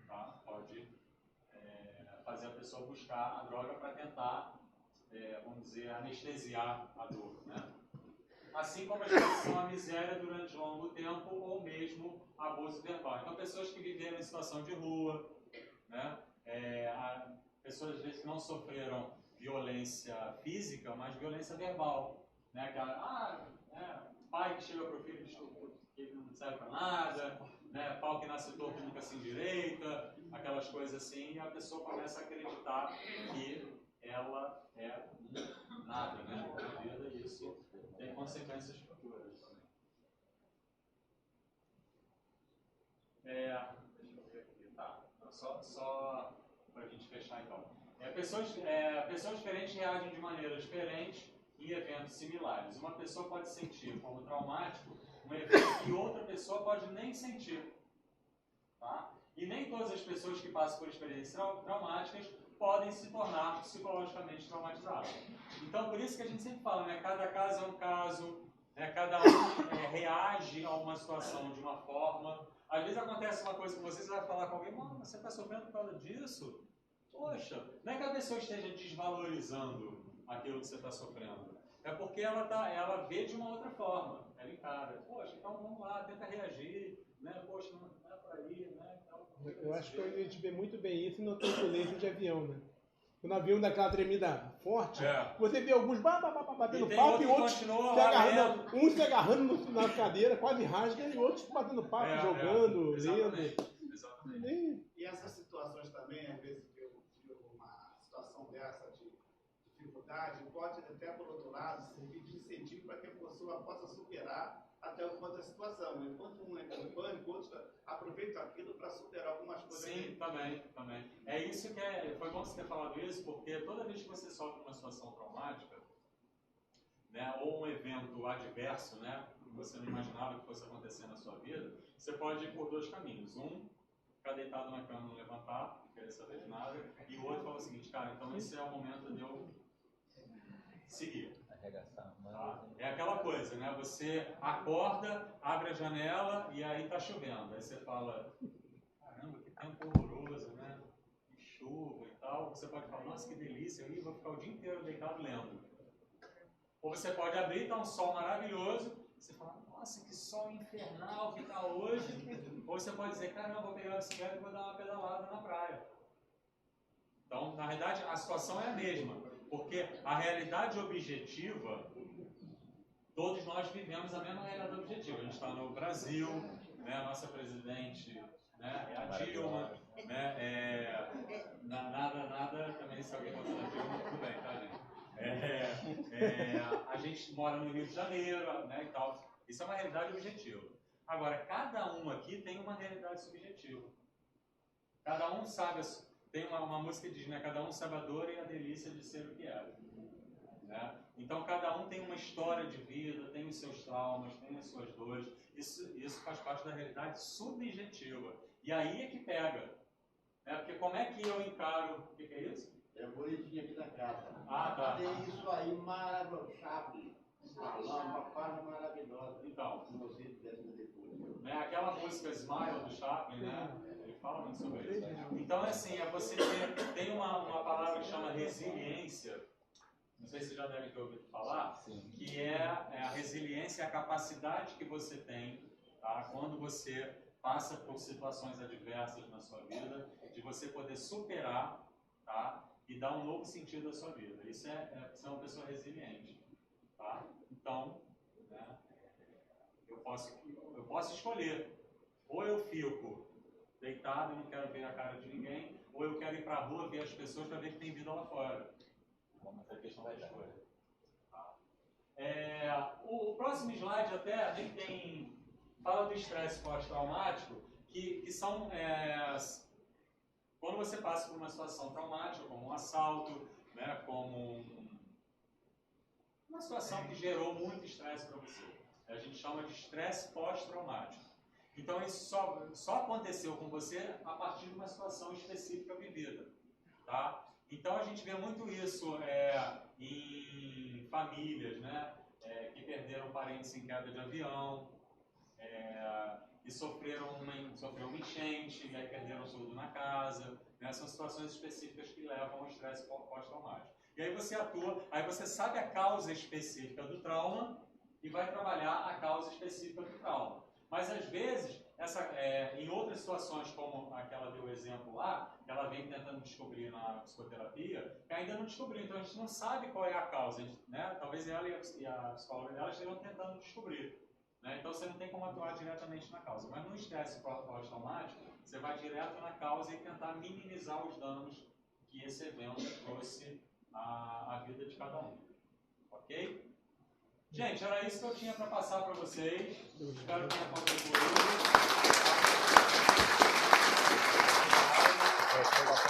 tá? Pode fazer a pessoa buscar a droga para tentar, vamos dizer, anestesiar a dor, né? Assim como a exposição à miséria durante longo tempo ou mesmo abuso verbal. Então, pessoas que viveram em situação de rua, né? Pessoas às vezes que não sofreram violência física, mas violência verbal, né? Pai que chega para o filho que ele não serve para nada, né? Pau que nasce torto nunca se endireita, aquelas coisas assim, e a pessoa começa a acreditar que ela é nada, né? Na vida, e isso tem consequências futuras também. Deixa eu ver aqui, tá? Só para a gente fechar então. Pessoas diferentes reagem de maneira diferente em eventos similares. Uma pessoa pode sentir como traumático um evento que outra pessoa pode nem sentir. Tá? E nem todas as pessoas que passam por experiências traumáticas podem se tornar psicologicamente traumatizadas. Então, por isso que a gente sempre fala, né? Cada caso é um caso, né? Cada um reage a uma situação de uma forma. Às vezes acontece uma coisa com você vai falar com alguém, mano, você está sofrendo por causa disso? Poxa, não é que a pessoa esteja desvalorizando aquilo que você está sofrendo. É porque ela vê de uma outra forma. Ela encara. Poxa, então vamos lá, tenta reagir. Né? Poxa, não é por aí. Né? Então, eu acho que a gente vê muito bem isso no turbulença de avião, né? Quando o avião dá aquela tremida forte, você vê alguns batendo papo e outros se agarrando na cadeira, quase rasga, e outros batendo papo, jogando, lendo. Exatamente. E essas situações também, às vezes, de uma situação dessa de dificuldade, pode até, por outro lado, servir de incentivo para que a pessoa possa superar até o ponto da situação. Enquanto um entra no pânico, outros aproveitam aquilo para superar algumas coisas. Sim, também. É isso que foi bom você ter falado isso, porque toda vez que você sofre uma situação traumática, né, ou um evento adverso, né, que você não imaginava que fosse acontecer na sua vida, você pode ir por dois caminhos. Um, ficar deitado na cama e não levantar, não querer saber de nada, e o outro fala o seguinte, cara, então esse é o momento de eu seguir. Tá? É aquela coisa, né? Você acorda, abre a janela e aí tá chovendo. Aí você fala, caramba, que tempo horroroso, né? Que chuva e tal. Você pode falar, nossa, que delícia, eu vou ficar o dia inteiro deitado lendo. Ou você pode abrir, tá um sol maravilhoso, você fala, nossa, que sol infernal que tá hoje. Ou você pode dizer, caramba, vou pegar a bicicleta e vou dar uma pedalada na praia. Então, na verdade, a situação é a mesma. Porque a realidade objetiva, todos nós vivemos a mesma realidade objetiva. A gente está no Brasil, né, a nossa presidente, né, é a Dilma, né, nada, também se alguém votar na Dilma, tudo bem, tá, gente? A gente mora no Rio de Janeiro, né, e tal. Isso é uma realidade objetiva. Agora, cada um aqui tem uma realidade subjetiva. Cada um sabe... Tem uma música que diz, né? Cada um sabe a dor e a delícia de ser o que é. Né? Então, cada um tem uma história de vida, tem os seus traumas, tem as suas dores. Isso faz parte da realidade subjetiva. E aí é que pega. Né? Porque como é que eu encaro... O que é isso? É bonitinho aqui da casa. Ah, tá. Tem isso aí maravilhoso, Chaplin. Uma parte maravilhosa. Então, se você pudesse ver depois. Né, aquela música Smile do Chaplin, né? Ele fala muito sobre isso. Então, assim, você tem uma palavra que chama resiliência. Não sei se vocês já devem ter ouvido falar. Sim. Que é a resiliência, a capacidade que você tem, tá? Quando você passa por situações adversas na sua vida, de você poder superar, tá? E dar um novo sentido à sua vida. Isso é ser uma pessoa resiliente, tá? Então, né, eu posso escolher. Ou eu fico deitado e não quero ver a cara de ninguém, ou eu quero ir para a rua ver as pessoas para ver que tem vida lá fora. É questão da escolha. Tá? O próximo slide até nem tem... Fala do estresse pós-traumático, que são... quando você passa por uma situação traumática, como um assalto, né, como uma situação que gerou muito estresse para você. A gente chama de estresse pós-traumático. Então, isso só aconteceu com você a partir de uma situação específica vivida. Tá? Então, a gente vê muito isso em famílias, né, que perderam parentes em queda de avião, e sofreram uma enchente, e aí perderam tudo na casa. Né? São situações específicas que levam ao estresse pós-traumático. E aí você atua, aí você sabe a causa específica do trauma e vai trabalhar a causa específica do trauma. Mas às vezes, em outras situações, como aquela deu exemplo lá, que ela vem tentando descobrir na psicoterapia, que ainda não descobriu, então a gente não sabe qual é a causa. Né? Talvez ela e a psicóloga dela estejam tentando descobrir. Né? Então você não tem como atuar diretamente na causa. Mas no estresse pós-traumático, você vai direto na causa e tentar minimizar os danos que esse evento trouxe à vida de cada um. Ok? Gente, era isso que eu tinha para passar para vocês. Espero que tenha contribuído.